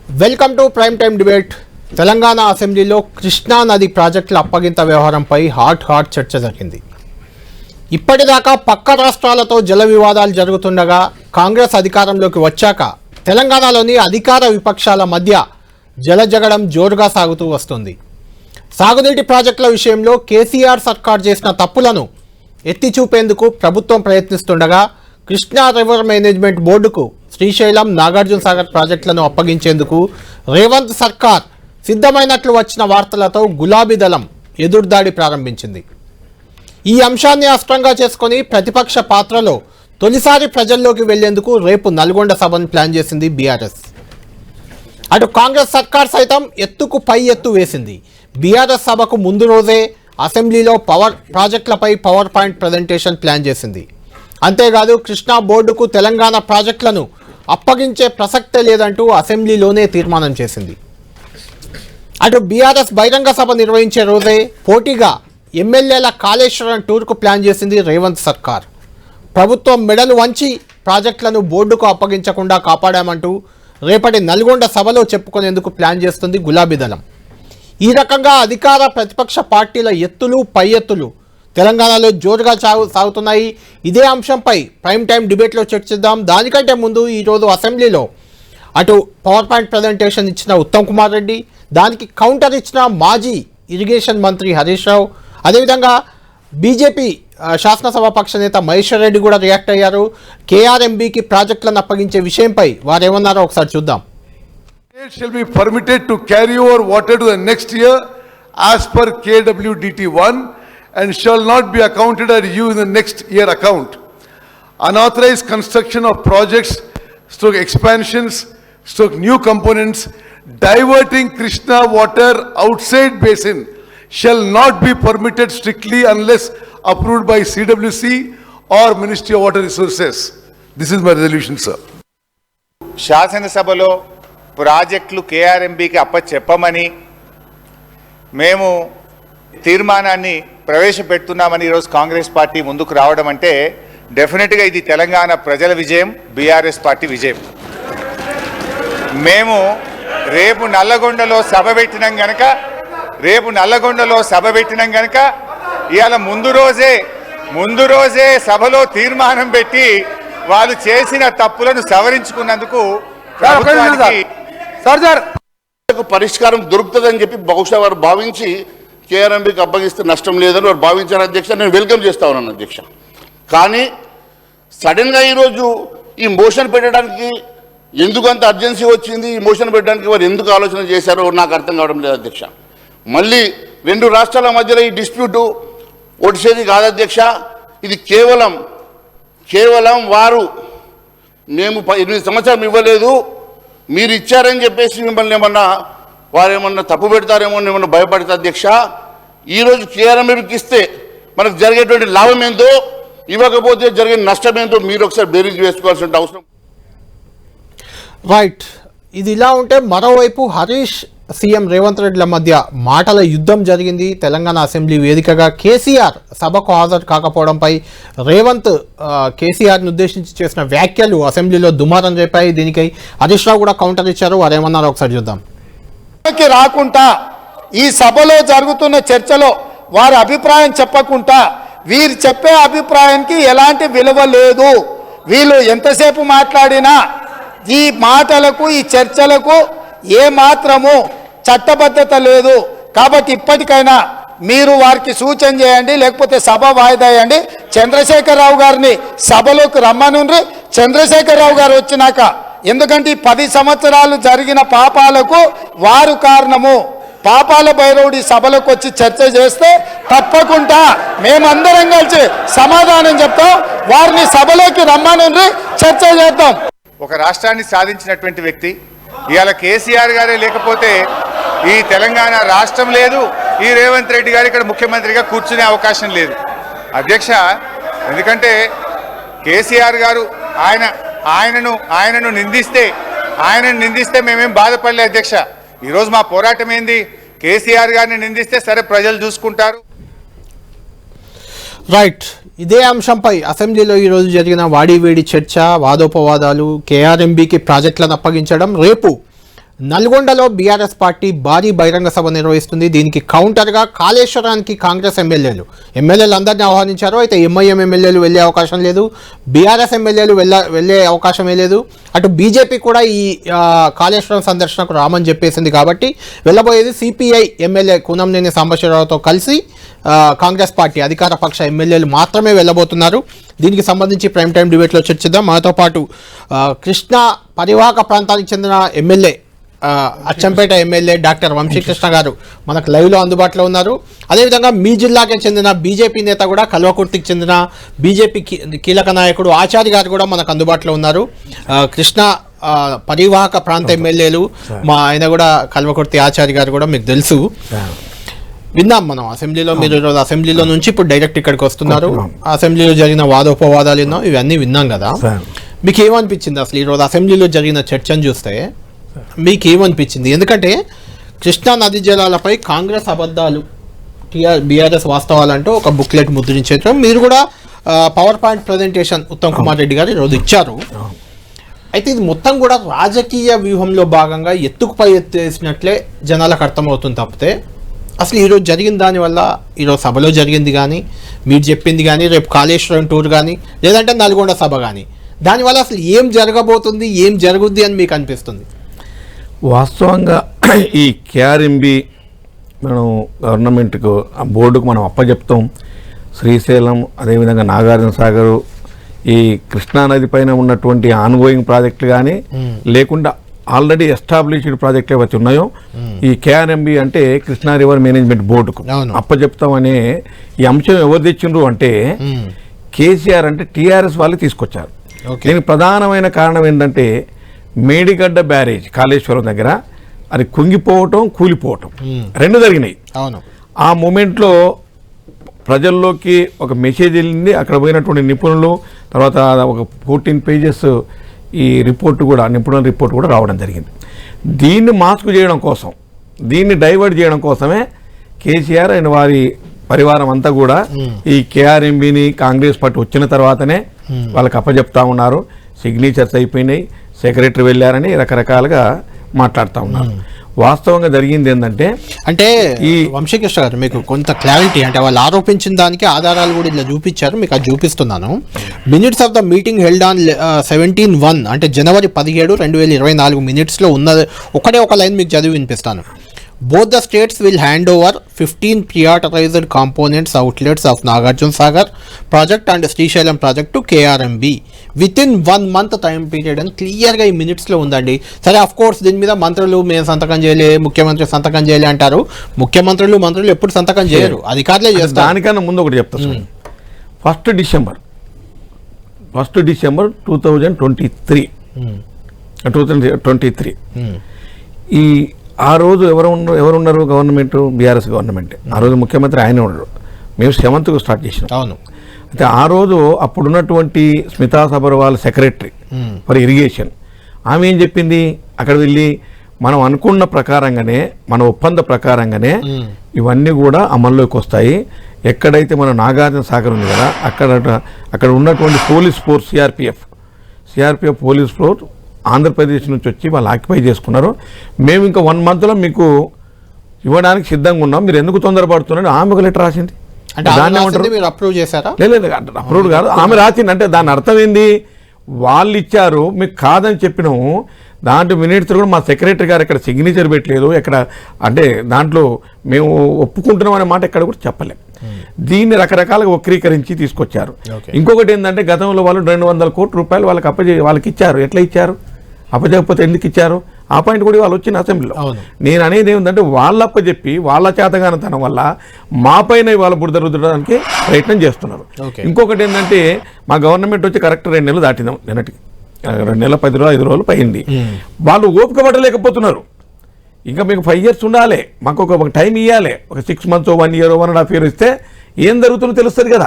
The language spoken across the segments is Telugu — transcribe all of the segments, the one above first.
Welcome to prime time debate. Telangana అసెంబ్లీలో కృష్ణా నది ప్రాజెక్టుల అప్పగింత వ్యవహారంపై హాట్ చర్చ జరిగింది. ఇప్పటిదాకా పక్క రాష్ట్రాలతో జల వివాదాలు జరుగుతుండగా కాంగ్రెస్ అధికారంలోకి వచ్చాక తెలంగాణలోని అధికార విపక్షాల మధ్య జలజగడం జోరుగా సాగుతూ వస్తుంది. సాగునీటి ప్రాజెక్టుల విషయంలో కేసీఆర్ సర్కార్ చేసిన తప్పులను ఎత్తి చూపేందుకు ప్రభుత్వం ప్రయత్నిస్తుండగా కృష్ణా రివర్ మేనేజ్మెంట్ బోర్డుకు శ్రీశైలం, నాగార్జున సాగర్ ప్రాజెక్టులను అప్పగించేందుకు రేవంత్ సర్కార్ సిద్ధమైనట్లు వచ్చిన వార్తలతో గులాబీ దళం ఎదురుదాడి ప్రారంభించింది. ఈ అంశాన్ని అస్త్రంగా చేసుకుని ప్రతిపక్ష పాత్రలో తొలిసారి ప్రజల్లోకి వెళ్లేందుకు రేపు నల్గొండ సభను ప్లాన్ చేసింది బీఆర్ఎస్. అటు కాంగ్రెస్ సర్కార్ సైతం ఎత్తుకు పై ఎత్తు వేసింది. బీఆర్ఎస్ సభకు ముందు రోజే అసెంబ్లీలో ప్రాజెక్టులపై పవర్ పాయింట్ ప్రజెంటేషన్ ప్లాన్ చేసింది. అంతేకాదు కృష్ణా బోర్డుకు తెలంగాణ ప్రాజెక్టులను అప్పగించే ప్రసక్తే లేదంటూ అసెంబ్లీలోనే తీర్మానం చేసింది. అటు బీఆర్ఎస్ బహిరంగ సభ నిర్వహించే రోజే పోటీగా ఎమ్మెల్యేల కాళేశ్వరం టూర్కు ప్లాన్ చేసింది రేవంత్ సర్కార్. ప్రభుత్వం మెడలు వంచి ప్రాజెక్టులను బోర్డుకు అప్పగించకుండా కాపాడామంటూ రేపటి నల్గొండ సభలో చెప్పుకునేందుకు ప్లాన్ చేస్తుంది గులాబీ దళం. ఈ రకంగా అధికార ప్రతిపక్ష పార్టీల ఎత్తులు పై ఎత్తులు తెలంగాణలో జోరుగా సాగుతున్నాయి. ఇదే అంశంపై ప్రైమ్ టైం డిబేట్లో చర్చిద్దాం. దానికంటే ముందు ఈరోజు అసెంబ్లీలో అటు పవర్ పాయింట్ ప్రజెంటేషన్ ఇచ్చిన ఉత్తమ్ కుమార్ రెడ్డి, దానికి కౌంటర్ ఇచ్చిన మాజీ ఇరిగేషన్ మంత్రి హరీష్ రావు, అదేవిధంగా బీజేపీ శాసనసభాపక్ష నేత మహేశ్వర్ రెడ్డి కూడా రియాక్ట్ అయ్యారు. కేఆర్ఎంబీకి ప్రాజెక్టులను అప్పగించే విషయంపై వారు ఏమన్నారో ఒకసారి చూద్దాం. It shall be permitted to carry over water to the next year as per KWDT1 and shall not be accounted at you in the next year account. Unauthorized construction of projects, expansions, new components, diverting Krishna water outside basin shall not be permitted strictly unless approved by CWC or Ministry of Water Resources. This is my resolution, sir. శాసనసభలో ప్రాజెక్టులు కేఆర్ఎంబీకి అప్పచెప్పమని మేము తీర్మానాన్ని ప్రవేశపెడుతున్నామని ఈరోజు కాంగ్రెస్ పార్టీ ముందుకు రావడం అంటే డెఫినెట్గా ఇది తెలంగాణ ప్రజల విజయం, బీఆర్ఎస్ పార్టీ విజయం. మేము రేపు నల్లగొండలో సభ పెట్టినాం గనక ఇవాళ ముందు రోజే సభలో తీర్మానం పెట్టి వాళ్ళు చేసిన తప్పులను సవరించుకున్నందుకు పరిష్కారం దొరుకుతుందని చెప్పి బహుశా వారు భావించి కేఆర్ఎంబీకి అప్పగిస్తే నష్టం లేదని వారు భావించారు అధ్యక్ష. నేను వెల్కమ్ చేస్తా ఉన్నాను అధ్యక్ష. కానీ సడన్గా ఈరోజు ఈ మోషన్ పెట్టడానికి ఎందుకు అంత అర్జెన్సీ వచ్చింది, ఈ మోషన్ పెట్టడానికి వారు ఎందుకు ఆలోచన చేశారో నాకు అర్థం కావడం లేదు అధ్యక్ష. మళ్ళీ రెండు రాష్ట్రాల మధ్యలో ఈ డిస్ప్యూటు ఒడిసేది కాదు అధ్యక్ష. ఇది కేవలం వారు మేము 8 సంవత్సరాలు ఇవ్వలేదు, మీరు ఇచ్చారని చెప్పేసి మిమ్మల్ని వారు ఏమన్నా తప్పు పెడతారేమో ఏమన్నా భయపడతా అధ్యక్ష. ఈరోజు కేఆర్ఎంబీకి ఇస్తే మనకు జరిగేటువంటి లాభం ఏందో, ఇవ్వకపోతే జరిగే నష్టం ఏందో మీరు ఒకసారి బేరీజ్ వేసుకోవాల్సిన అవసరం. రైట్. ఇది ఇలా ఉంటే మరోవైపు హరీష్, సీఎం రేవంత్ రెడ్డిల మధ్య మాటల యుద్ధం జరిగింది. తెలంగాణ అసెంబ్లీ వేదికగా కేసీఆర్ సభకు హాజరు కాకపోవడంపై రేవంత్ కేసీఆర్ని ఉద్దేశించి చేసిన వ్యాఖ్యలు అసెంబ్లీలో దుమారం రేపాయి. దీనికి హరీష్ రావు కూడా కౌంటర్ ఇచ్చారు. వారు ఏమన్నారో ఒకసారి చూద్దాం. రాకుండా ఈ సభలో జరుగుతున్న చర్చలో వారి అభిప్రాయం చెప్పకుండా వీరు చెప్పే అభిప్రాయానికి ఎలాంటి విలువ లేదు. వీళ్ళు ఎంతసేపు మాట్లాడినా ఈ మాటలకు, ఈ చర్చలకు ఏ మాత్రము చట్టబద్ధత లేదు. కాబట్టి ఇప్పటికైనా మీరు వారికి సూచన చేయండి, లేకపోతే సభ వాయిదా వేయండి. చంద్రశేఖరరావు గారిని సభలోకి రమ్మనుండ్రి. చంద్రశేఖరరావు గారు వచ్చినాక, ఎందుకంటే 10 సంవత్సరాలు జరిగిన పాపాలకు వారు కారణము. పాపాల భైరవుడి సభలోకి వచ్చి చర్చ చేస్తే తప్పకుండా మేమందరం కలిసి సమాధానం చెప్తాం. వారిని సభలోకి రమ్మనుండ్రి, చర్చ చేద్దాం. ఒక రాష్ట్రాన్ని సాధించినటువంటి వ్యక్తి ఇవాళ కేసీఆర్ గారే లేకపోతే ఈ తెలంగాణ రాష్ట్రం లేదు, ఈ రేవంత్ రెడ్డి గారు ఇక్కడ ముఖ్యమంత్రిగా కూర్చునే అవకాశం లేదు అధ్యక్ష. ఎందుకంటే కేసీఆర్ గారు ఆయనను నిందిస్తే మేమేం బాధపడలే అధ్యక్ష. ఈరోజు మా పోరాటం ఏంది, కేసీఆర్ గారిని నిందిస్తే సరే ప్రజలు చూసుకుంటారు. రైట్. ఇదే అంశంపై అసెంబ్లీలో ఈరోజు జరిగిన వాడివేడి చర్చ, వాదోపవాదాలు, కేఆర్ఎంబీకి ప్రాజెక్టులను అప్పగించడం, రేపు నల్గొండలో బీఆర్ఎస్ పార్టీ భారీ బహిరంగ సభ నిర్వహిస్తుంది. దీనికి కౌంటర్గా కాళేశ్వరానికి కాంగ్రెస్ ఎమ్మెల్యేలు అందరినీ ఆహ్వానించారు. అయితే ఎంఐఎం ఎమ్మెల్యేలు వెళ్ళే అవకాశం లేదు, బీఆర్ఎస్ ఎమ్మెల్యేలు వెళ్ళే అవకాశమే లేదు. అటు బీజేపీ కూడా ఈ కాళేశ్వరం సందర్శనకు రామని చెప్పేసింది. కాబట్టి వెళ్ళబోయేది సిపిఐ ఎమ్మెల్యే కూనంనేని సాంబశివరావుతో కలిసి కాంగ్రెస్ పార్టీ అధికార పక్ష ఎమ్మెల్యేలు మాత్రమే వెళ్ళబోతున్నారు. దీనికి సంబంధించి ప్రైమ్ టైం డిబేట్లో చర్చిద్దాం. మనతో పాటు కృష్ణా పరివాహక ప్రాంతానికి చెందిన MLA Achampet MLA doctor Vamshikrishna గారు మనకు లైవ్లో అందుబాటులో ఉన్నారు. అదేవిధంగా మీ జిల్లాకి చెందిన బీజేపీ నేత కూడా కల్వకుర్తికి చెందిన బీజేపీ కీలక నాయకుడు ఆచార్య గారు కూడా మనకు అందుబాటులో ఉన్నారు. కృష్ణా పరివాహక ప్రాంత ఎమ్మెల్యేలు ఆయన కూడా కల్వకుర్తి ఆచార్య గారు కూడా మీకు తెలుసు. విన్నాం మనం అసెంబ్లీలో, మీరు ఈరోజు అసెంబ్లీలో నుంచి ఇప్పుడు డైరెక్ట్ ఇక్కడికి వస్తున్నారు. అసెంబ్లీలో జరిగిన వాదోపవాదాలు ఎన్నో ఇవన్నీ విన్నాం కదా. మీకు ఏమనిపించింది అసలు ఈరోజు అసెంబ్లీలో జరిగిన చర్చను చూస్తే మీకు ఏమనిపించింది? ఎందుకంటే కృష్ణా నదీ జలాలపై కాంగ్రెస్ అబద్ధాలు, బీఆర్ఎస్ వాస్తవాలంటూ ఒక బుక్లెట్ ముద్రించారు. మీరు కూడా power point presentation Uttam Kumar Reddy గారు ఈరోజు ఇచ్చారు. అయితే ఇది మొత్తం కూడా రాజకీయ వ్యూహంలో భాగంగా ఎత్తుకుపై ఎత్తేసినట్లే జనాలకు అర్థమవుతుంది తప్పితే అసలు ఈరోజు జరిగిన దానివల్ల, ఈరోజు సభలో జరిగింది కానీ, మీరు చెప్పింది కానీ, రేపు కాళేశ్వరం టూర్ కానీ, లేదంటే నల్గొండ సభ కానీ, దానివల్ల అసలు ఏం జరగబోతుంది, ఏం జరుగుద్ది అని మీకు అనిపిస్తుంది? వాస్తవంగా ఈ కేఆర్ఎంబి మనం గవర్నమెంట్కు ఆ బోర్డుకు మనం అప్పచెప్తాం. శ్రీశైలం, అదేవిధంగా నాగార్జున సాగరు, ఈ కృష్ణానది పైన ఉన్నటువంటి ఆన్గోయింగ్ ప్రాజెక్టులు కానీ లేకుండా ఆల్రెడీ ఎస్టాబ్లిష్డ్ ప్రాజెక్టులు ఏవైతే ఉన్నాయో ఈ కేఆర్ఎంబి అంటే కృష్ణా రివర్ మేనేజ్మెంట్ బోర్డుకు అప్పచెప్తామనే ఈ అంశం ఎవరు తెచ్చిండ్రు అంటే కేసీఆర్ అంటే టీఆర్ఎస్ వాళ్ళు తీసుకొచ్చారు. దీనికి ప్రధానమైన కారణం ఏంటంటే మేడిగడ్డ బ్యారేజ్ కాళేశ్వరం దగ్గర అది కుంగిపోవటం, కూలిపోవటం రెండు జరిగినాయి. ఆ మూమెంట్లో ప్రజల్లోకి ఒక మెసేజ్ వెళ్ళింది. అక్కడ పోయినటువంటి నిపుణులు, తర్వాత ఒక 14 పేజెస్ ఈ రిపోర్ట్ కూడా, నిపుణుల రిపోర్ట్ కూడా రావడం జరిగింది. దీన్ని మాస్క్ చేయడం కోసం, దీన్ని డైవర్ట్ చేయడం కోసమే కేసీఆర్ అండ్ వారి పరివారం అంతా కూడా ఈ కేఆర్ఎంబిని కాంగ్రెస్ పార్టీ వచ్చిన తర్వాతనే వాళ్ళకి అప్పచెప్తా ఉన్నారు. సిగ్నేచర్స్ అయిపోయినాయి, సెక్రటరీ వెళ్ళారని రకరకాలుగా మాట్లాడుతూ ఉన్నారు. వాస్తవంగా జరిగింది ఏంటంటే అంటే ఈ వంశీకృష్ణ గారు మీకు కొంత క్లారిటీ, అంటే వాళ్ళు ఆరోపించిన దానికి ఆధారాలు కూడా ఇలా చూపించారు, మీకు అది చూపిస్తున్నాను. Minutes of the meeting held on 17/1 అంటే జనవరి 17, 2024 మినిట్స్లో ఉన్నది ఒకటే ఒక లైన్ మీకు చదివి వినిపిస్తాను. Both the states will hand over 15 pre-authorized components outlets of Nagarjuna Sagar project and Srisailam project to KRMB within 1 month time period అని క్లియర్గా ఈ మినిట్స్లో ఉందండి. సరే, ఆఫ్ కోర్స్ దీని మీద మంత్రులు మేము సంతకం చేయలే, ముఖ్యమంత్రి సంతకం చేయలే అంటారు. మంత్రులు ఎప్పుడు సంతకం చేయరు, అధికారులే చేస్తారు. దానికన్నా ముందు ఒకటి చెప్తాను. 1 డిసెంబర్ 2023 ఈ ఆ రోజు ఎవరున్నారు గవర్నమెంట్? BRS government. ఆ రోజు ముఖ్యమంత్రి ఆయన ఉన్నారు. మేము 7th స్టార్ట్ చేసినాం. అవును. అయితే ఆ రోజు అప్పుడున్నటువంటి Smita Sabharwal secretary for irrigation ఆమె ఏం చెప్పింది, అక్కడ వెళ్ళి మనం అనుకున్న ప్రకారంగానే, మన ఒప్పంద ప్రకారంగానే ఇవన్నీ కూడా అమల్లోకి వస్తాయి. ఎక్కడైతే మన నాగార్జున సాగర్ ఉంది కదా, అక్కడ ఉన్నటువంటి police force CRPF police force Andhra Pradesh నుంచి వచ్చి వాళ్ళు ఆక్యుపై చేసుకున్నారు. మేము ఇంకా 1 monthలో మీకు ఇవ్వడానికి సిద్ధంగా ఉన్నాం, మీరు ఎందుకు తొందరపడుతున్నారని ఆమె ఒక లెటర్ రాసింది. దాన్ని అప్రూవ్ చేశారా? లేదు, అప్రూవ్ కాదు, ఆమె రాసింది. అంటే దాని అర్థం ఏంది, వాళ్ళు ఇచ్చారు, మీకు కాదని చెప్పినాము. దాంట్లో మినిట్స్ కూడా మా సెక్రటరీ గారు ఇక్కడ సిగ్నేచర్ పెట్టలేదు, ఎక్కడ అంటే దాంట్లో మేము ఒప్పుకుంటున్నాం అనే మాట ఎక్కడ కూడా చెప్పలేము. దీన్ని రకరకాలుగా వక్రీకరించి తీసుకొచ్చారు. ఇంకొకటి ఏంటంటే గతంలో వాళ్ళు 200 కోట్ల రూపాయలు వాళ్ళకి ఇచ్చారు. ఎట్లా ఇచ్చారు? అప్పచెప్పకపోతే ఎందుకు ఇచ్చారు? ఆ పాయింట్ కూడా వాళ్ళు వచ్చిన అసెంబ్లీలో. నేను అనేది ఏమిటంటే వాళ్ళు అప్పచెప్పి వాళ్ళ చేతగానితనం వల్ల మా పైన వాళ్ళ బురద రుద్దడానికి ప్రయత్నం చేస్తున్నారు. ఇంకొకటి ఏంటంటే మా గవర్నమెంట్ వచ్చి కరెక్ట్ 2 నెలలు దాటినాం, నిన్నటికి 2 నెలల 10 రోజులు 5 రోజులు పైంది. వాళ్ళు ఓపిక పడలేకపోతున్నారు. ఇంకా మీకు 5 years ఉండాలి, మాకు ఒక టైం ఇవ్వాలి. ఒక 6 months 1 year 1.5 year ఇస్తే ఏం జరుగుతుందో తెలుస్తుంది కదా.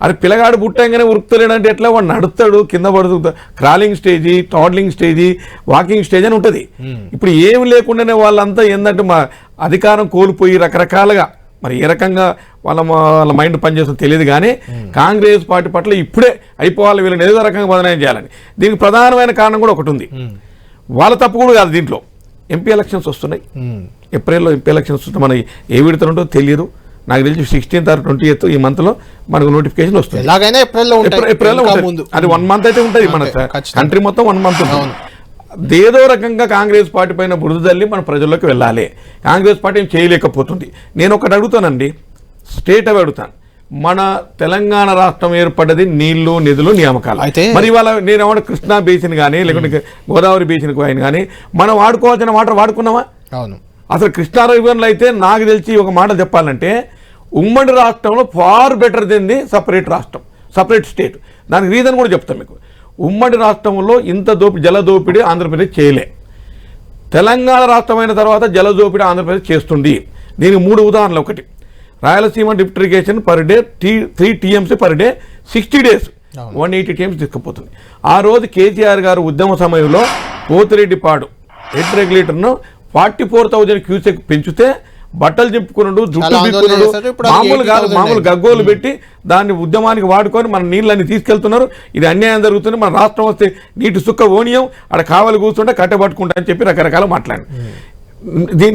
అది పిల్లగాడు పుట్టంగానే ఉరుకుతలేడంటే ఎట్లా? వాడు నడుస్తాడు, కింద పడుతుంది. Crawling stage, toddling stage, walking stage అని ఉంటుంది. ఇప్పుడు ఏమి లేకుండానే వాళ్ళంతా ఏంటంటే మా అధికారం కోల్పోయి రకరకాలుగా, మరి ఏ రకంగా వాళ్ళ మైండ్ పనిచేస్తుందో తెలియదు. కానీ కాంగ్రెస్ పార్టీ పట్ల ఇప్పుడే అయిపోవాలి, వీళ్ళని ఏదో రకంగా బదనాయం చేయాలని. దీనికి ప్రధానమైన కారణం కూడా ఒకటి ఉంది. వాళ్ళ తప్పు కూడా కాదు దీంట్లో. ఎంపీ ఎలక్షన్స్ వస్తున్నాయి. ఏప్రిల్లో ఎంపీ ఎలక్షన్స్ వస్తున్నాయి. మనకి ఏ విడతలుంటో తెలియదు. నాకు తెలిసి 16th or 20th ఈ మంత్లో మనకు నోటిఫికేషన్ వస్తుంది. ఎలాగైనా ఏప్రిల్లో ఉంటుంది. అది 1 month అయితే ఉంటుంది. మన కంట్రీ మొత్తం 1 month ఉంటుంది. ఏదో రకంగా కాంగ్రెస్ పార్టీ పైన బురద తల్లి మన ప్రజల్లోకి వెళ్ళాలి. కాంగ్రెస్ పార్టీ ఏం చేయలేకపోతుంది. నేను ఒకటి అడుగుతానండి, స్టేట్ అవి అడుగుతాను. మన తెలంగాణ రాష్ట్రం ఏర్పడ్డది నీళ్లు, నిధులు, నియామకాలు. అయితే మరి ఇవాళ నేనేమన్నా కృష్ణా బేసిన్ కానీ లేకుంటే గోదావరి బేసిన్ కానీ మనం వాడుకోవాల్సిన వాటర్ వాడుకున్నామా? అవును. అసలు కృష్ణా రివర్లో అయితే నాకు తెలిసి ఒక మాట చెప్పాలంటే ఉమ్మడి రాష్ట్రంలో far better than the separate రాష్ట్రం, సపరేట్ స్టేట్. దానికి రీజన్ కూడా చెప్తాను మీకు. ఉమ్మడి రాష్ట్రంలో ఇంత జల దోపిడీ ఆంధ్రప్రదేశ్ చేయలే. తెలంగాణ రాష్ట్రమైన తర్వాత జల దోపిడీ ఆంధ్రప్రదేశ్ చేస్తుంది. దీనికి 3 ఉదాహరణలు. ఒకటి, Rayalaseema drip irrigation per day 3 TMC per day 60 days 180 TMC తీసుకుపోతుంది. ఆ రోజు కేసీఆర్ గారు ఉద్యమ సమయంలో పోతిరెడ్డిపాడు హెడ్ రెగ్యులేటర్ను 44,000 క్యూసెక్ పెంచితే బట్టలు చింపుకున్నాడు, జుట్టు పీక్కున్నాడు, మామూలు గగ్గోలు పెట్టి దాన్ని ఉద్యమానికి వాడుకొని మన నీళ్ళని తీసుకెళ్తున్నారు. ఇది అన్యాయం జరుగుతుంది. మన రాష్ట్రం వస్తే నీటి సుక్క ఓనియం అక్కడ కావాలి కూర్చుంటే కట్టబట్టుకుంటా అని చెప్పి రకరకాల మాట్లాడి.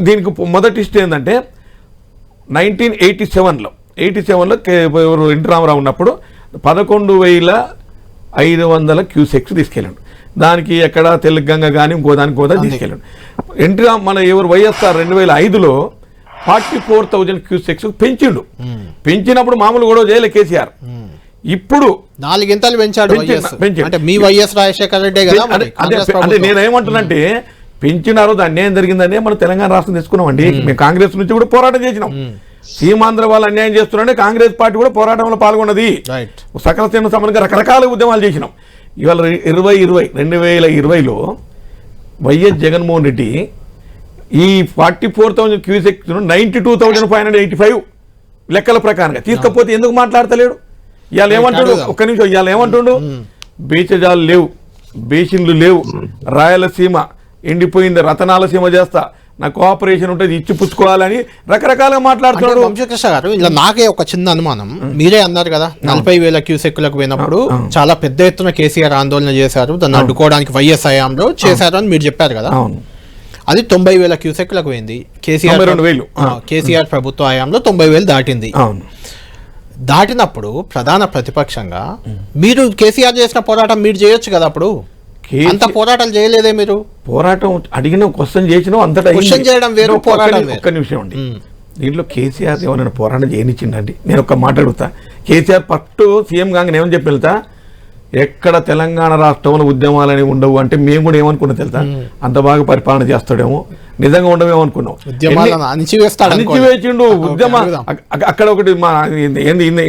దీనికి మొదటి హిస్టరీ ఏంటంటే 1987లో ఎన్టీ రామారావు ఉన్నప్పుడు 11,500 క్యూసెక్స్ తీసుకెళ్ళాడు. దానికి ఎక్కడ తెలంగాణ కానీ ఇంకోదానికి తీసుకెళ్ళాడు. మన వైఎస్ఆర్ 2005లో 44,000 క్యూసెక్స్ పెంచిండు. పెంచినప్పుడు మామూలు కూడా చేయలే కేసీఆర్. ఇప్పుడు 4 గింతలు పెంచాడు. అంటే మీ వైఎస్ రాజశేఖర రెడ్డి కదా. అంటే నేనేమంటున్నానంటే పెంచినారు, దాన్ని అన్యాయం జరిగిందనే మనం తెలంగాణ రాష్ట్రం తెచ్చుకున్నామండి. మేము కాంగ్రెస్ నుంచి కూడా పోరాటం చేసినాం. సీమాంధ్ర వాళ్ళు అన్యాయం చేస్తున్నారంటే కాంగ్రెస్ పార్టీ కూడా పోరాటంలో పాల్గొన్నది. సకల సేన సమానంగా రకరకాల ఉద్యమాలు చేసినాం. ఇవాళ 2020లో వైఎస్ జగన్మోహన్ రెడ్డి ఈ 44,000 క్యూసెక్స్ 92,585 లెక్కల ప్రకారంగా తీసుకపోతే ఎందుకు మాట్లాడతలేడు? ఇవాళ ఏమంటుండు? ఒక్క నిమిషం. ఇవాళ ఏమంటుండు? బీచజాలు లేవు, బేసిన్లు లేవు, రాయలసీమ ఎండిపోయింది, రతనాల సీమ చేస్తా, నా కోఆపరేషన్ ఉంటుంది, ఇచ్చి పుచ్చుకోవాలని రకరకాలుగా మాట్లాడుతున్నాడు. వంశీకృష్ణ గారు, ఇలా నాకే ఒక చిన్న అనుమానం. మీరే అన్నారు కదా 40,000 క్యూసెక్లకు పోయినప్పుడు చాలా పెద్ద ఎత్తున కేసీఆర్ ఆందోళన చేశారు, దాన్ని అడ్డుకోవడానికి వైఎస్ హయాంలో చేశారు అని మీరు చెప్పారు కదా. అది 90,000 క్యూసెక్లకు పోయింది. కేసీఆర్ ప్రభుత్వ హయాంలో 90,000 దాటింది. దాటినప్పుడు ప్రధాన ప్రతిపక్షంగా మీరు కేసీఆర్ చేసిన పోరాటం మీరు చేయొచ్చు కదా. అప్పుడు అంత పోరాటాలు చేయలేదే మీరు? పోరాటం అడిగిన క్వశ్చన్ చేసినా అంతటా క్వశ్చన్ చేయడం వేరు, పోరాటం. ఒక్క నిమిషం అండి, దీంట్లో కేసీఆర్ ఎవరైనా పోరాటం చేయనిచ్చిండండి? నేను ఒక మాట అడుగుతా. కేసీఆర్ ఫస్ట్ సీఎం కాగానే ఏమని చెప్పి వెళ్తా, ఎక్కడ తెలంగాణ రాష్ట్రంలో ఉద్యమాలని ఉండవు అంటే మేము కూడా ఏమనుకున్నా తెలుసా, అంత బాగా పరిపాలన చేస్తాడేమో, నిజంగా ఉండవేమో అనుకున్నాం. అణిచివేసిండు ఉద్యమ. అక్కడ ఒకటి మా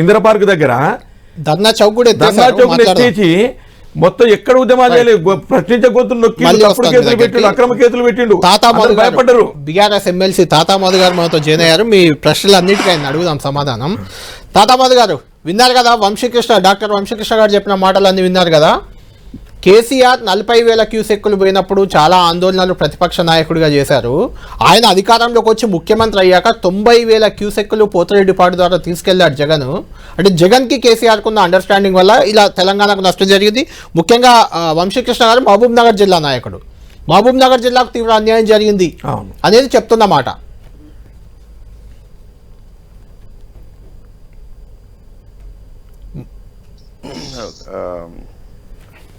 ఇందిరా పార్క్ దగ్గర ధర్నా చౌక్ ఎత్తేసి మొత్తం ఎక్కడ ఉద్యమాలు చేయలేదు, ప్రశ్నించే గొంతులు నొక్కి తప్పుడు కేసులు పెట్టిండు, అక్రమ కేసులు పెట్టిండు, భయపడ్డారు. బీఆర్ఎస్ ఎమ్మెల్సీ తాతామధు గారు మనతో జాయిన్ అయ్యారు. మీ ప్రశ్నలు అన్నిటికీ ఆయన అడుగుదాం సమాధానం. తాతామధు గారు విన్నారు కదా, డాక్టర్ వంశీకృష్ణ గారు చెప్పిన మాటలన్నీ విన్నారు కదా. కేసీఆర్ 40,000 క్యూసెక్కులు పోయినప్పుడు చాలా ఆందోళనలు ప్రతిపక్ష నాయకుడిగా చేశారు. ఆయన అధికారంలోకి వచ్చి ముఖ్యమంత్రి అయ్యాక 90,000 క్యూసెక్కులు పోతిరెడ్డిపాడు ద్వారా తీసుకెళ్లాడు జగన్. అంటే జగన్కి కేసీఆర్కు ఉన్న అండర్స్టాండింగ్ వల్ల ఇలా తెలంగాణకు నష్టం జరిగింది. ముఖ్యంగా వంశీకృష్ణ గారు మహబూబ్ నగర్ జిల్లా నాయకుడు. మహబూబ్ నగర్ జిల్లాకు తీవ్ర అన్యాయం జరిగింది అనేది చెప్తున్నమాట.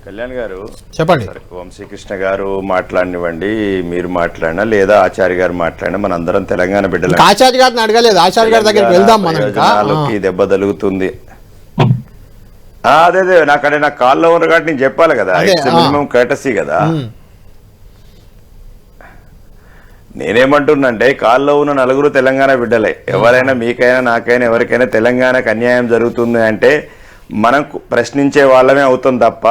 కళ్యాణ్ గారు చెప్పండి. వంశీకృష్ణ గారు మాట్లాడినివ్వండి, మీరు మాట్లాడినా లేదా ఆచార్య గారు మాట్లాడినా మనందరం తెలంగాణ బిడ్డలు. ఆచార్య గారిని అడగలేదు, ఆచార్య గారి దగ్గరికి వెళ్దాం. ప్రయోజనాలకి దెబ్బ తగులుతుంది. అదే నాకంటే నాకు కాల్లో ఉన్న కాబట్టి నేను చెప్పాలి కదా, మినిమం కర్టసీ కదా. నేనేమంటున్నంటే కాల్లో ఉన్న నలుగురు తెలంగాణ బిడ్డలే. ఎవరైనా మీకైనా నాకైనా ఎవరికైనా తెలంగాణకు అన్యాయం జరుగుతుంది అంటే మనం ప్రశ్నించే వాళ్ళమే అవుతాం తప్ప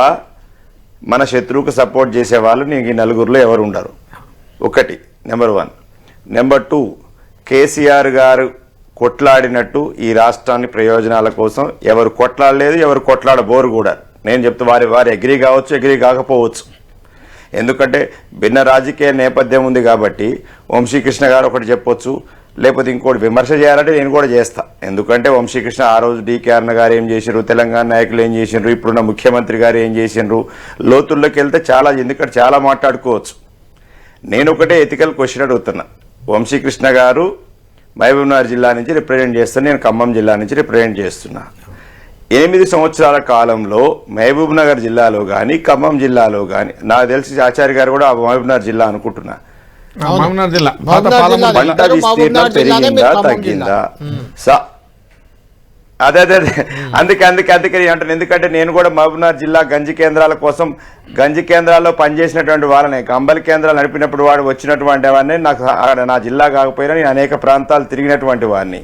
మన శత్రువుకు సపోర్ట్ చేసే వాళ్ళు నీకు ఈ నలుగురిలో ఎవరు ఉండరు. ఒకటి నెంబర్ 1. నెంబర్ 2, కేసీఆర్ గారు కొట్లాడినట్టు ఈ రాష్ట్రాన్ని ప్రయోజనాల కోసం ఎవరు కొట్లాడలేదు, ఎవరు కొట్లాడబోరు కూడా. నేను చెప్తే వారి అగ్రీ కావచ్చు, అగ్రీ కాకపోవచ్చు. ఎందుకంటే భిన్న రాజకీయ నేపథ్యం ఉంది కాబట్టి వంశీకృష్ణ గారు ఒకటి చెప్పొచ్చు, లేకపోతే ఇంకోటి విమర్శ చేయాలంటే నేను కూడా చేస్తా. ఎందుకంటే వంశీకృష్ణ ఆ రోజు డీకే అరుణ గారు ఏం చేసిండ్రు, తెలంగాణ నాయకులు ఏం చేసిండ్రు, ఇప్పుడున్న ముఖ్యమంత్రి గారు ఏం చేసిండ్రు, లోతుల్లోకి వెళ్తే చాలా, ఎందుకంటే చాలా మాట్లాడుకోవచ్చు. నేను ఒకటే ఎథికల్ క్వశ్చన్ అడుగుతున్నా. వంశీకృష్ణ గారు మహబూబ్నగర్ జిల్లా నుంచి రిప్రజెంట్ చేస్తున్నా, నేను ఖమ్మం జిల్లా నుంచి రిప్రజెంట్ చేస్తున్నా. 8 సంవత్సరాల కాలంలో మహబూబ్నగర్ జిల్లాలో కానీ ఖమ్మం జిల్లాలో కానీ, నాకు తెలిసి ఆచార్య గారు కూడా మహబూబ్నగర్ జిల్లా అనుకుంటున్నా, మహబూబ్నగర్ జిల్లా పంట విస్తీర్ణం పెరిగిందా తగ్గిందా? అదే అందుకే అంటాను. ఎందుకంటే నేను కూడా మహబూబ్నగర్ జిల్లా గంజి కేంద్రాల కోసం, గంజి కేంద్రాల్లో పనిచేసినటువంటి వాళ్ళని, అంబలి కేంద్రాలు నడిపినప్పుడు వాడు వచ్చినటువంటి వాడిని, నాకు నా జిల్లా కాకపోయినా నేను అనేక ప్రాంతాలు తిరిగినటువంటి వాడిని.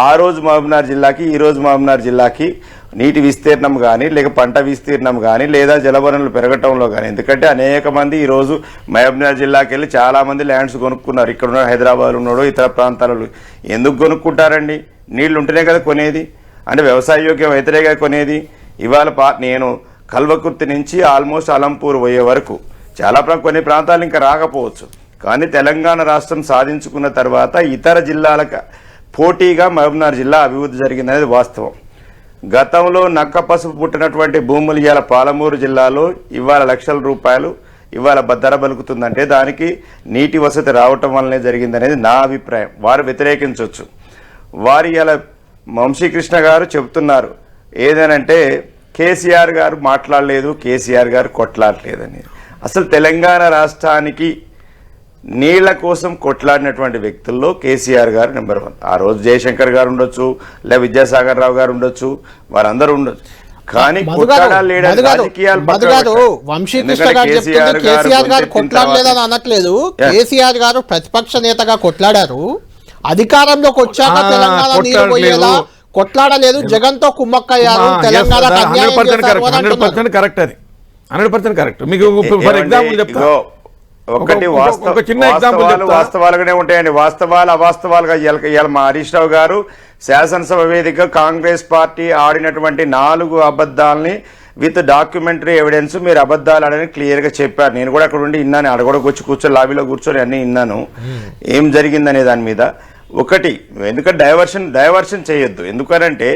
ఆ రోజు మహబూబ్నగర్ జిల్లాకి ఈ రోజు మహబూబ్నగర్ జిల్లాకి నీటి విస్తీర్ణం కానీ, లేక పంట విస్తీర్ణం కానీ, లేదా జలవనరులు పెరగటంలో కానీ, ఎందుకంటే అనేక మంది ఈరోజు మహబూబ్నగర్ జిల్లాకి వెళ్ళి చాలామంది ల్యాండ్స్ కొనుక్కున్నారు. ఇక్కడ ఉన్న హైదరాబాద్ ఉన్నాడు, ఇతర ప్రాంతాలలో. ఎందుకు కొనుక్కుంటారండి? నీళ్లు ఉంటేనే కదా కొనేది, అంటే వ్యవసాయ యోగ్యం అయితేనే కదా కొనేది. ఇవాళ నేను కల్వకుర్తి నుంచి ఆల్మోస్ట్ అలంపూర్ పోయే వరకు చాలా కొన్ని ప్రాంతాలు ఇంకా రాకపోవచ్చు, కానీ తెలంగాణ రాష్ట్రం సాధించుకున్న తర్వాత ఇతర జిల్లాలకు పోటీగా మహబూబ్నగర్ జిల్లా అభివృద్ధి జరిగిందనేది వాస్తవం. గతంలో నక్క పసుపు పుట్టినటువంటి భూములు ఇవాళ పాలమూరు జిల్లాలో ఇవాళ లక్షల రూపాయలు ఇవాళ ధర బలుకుతుందంటే దానికి నీటి వసతి రావటం వల్లనే జరిగిందనేది నా అభిప్రాయం. వారు వ్యతిరేకించవచ్చు. వారు ఇలా వంశీకృష్ణ గారు చెబుతున్నారు ఏదనంటే కేసీఆర్ గారు మాట్లాడలేదు, కేసీఆర్ గారు కొట్లాడలేదని. అసలు తెలంగాణ రాష్ట్రానికి నీళ్ల కోసం కొట్లాడినటువంటి వ్యక్తుల్లో కేసీఆర్ గారు నెంబర్ 1. ఆ రోజు జయశంకర్ గారు ఉండొచ్చు, లేదా విద్యాసాగర్ రావు గారు ఉండొచ్చు, వారందరూ ఉండొచ్చు. కానీ కేసీఆర్ గారు కొట్లాడలేదని అనట్లేదు. కేసీఆర్ గారు ప్రతిపక్ష నేతగా కొట్లాడారు, అధికారంలోకి వచ్చాక తెలంగాణ నీరు పోయేలా కొట్లాడలేదు, జగన్ తో కుమ్మక్కయ్యారు, తెలంగాణ 100% కరెక్ట్. అది 100% కరెక్ట్. మీకు ఫర్ ఎగ్జాంపుల్ చెప్తా, ఒకటి వాస్తవాలుగానే ఉంటాయండి. వాస్తవాలు అవాస్తవాలుగా ఇవాళ మా హరీష్ రావు గారు శాసనసభ వేదిక కాంగ్రెస్ పార్టీ ఆడినటువంటి 4 అబద్ధాలని విత్ డాక్యుమెంటరీ ఎవిడెన్స్ మీరు అబద్ధాలు ఆడని క్లియర్ గా చెప్పారు. నేను కూడా అక్కడ ఉండి విన్నాను, అక్కడ కూడా కూర్చొని లాబీలో కూర్చొని అన్ని విన్నాను ఏం జరిగిందనే దాని మీద. ఒకటి, ఎందుకంటే డైవర్షన్ చేయొద్దు. ఎందుకనంటే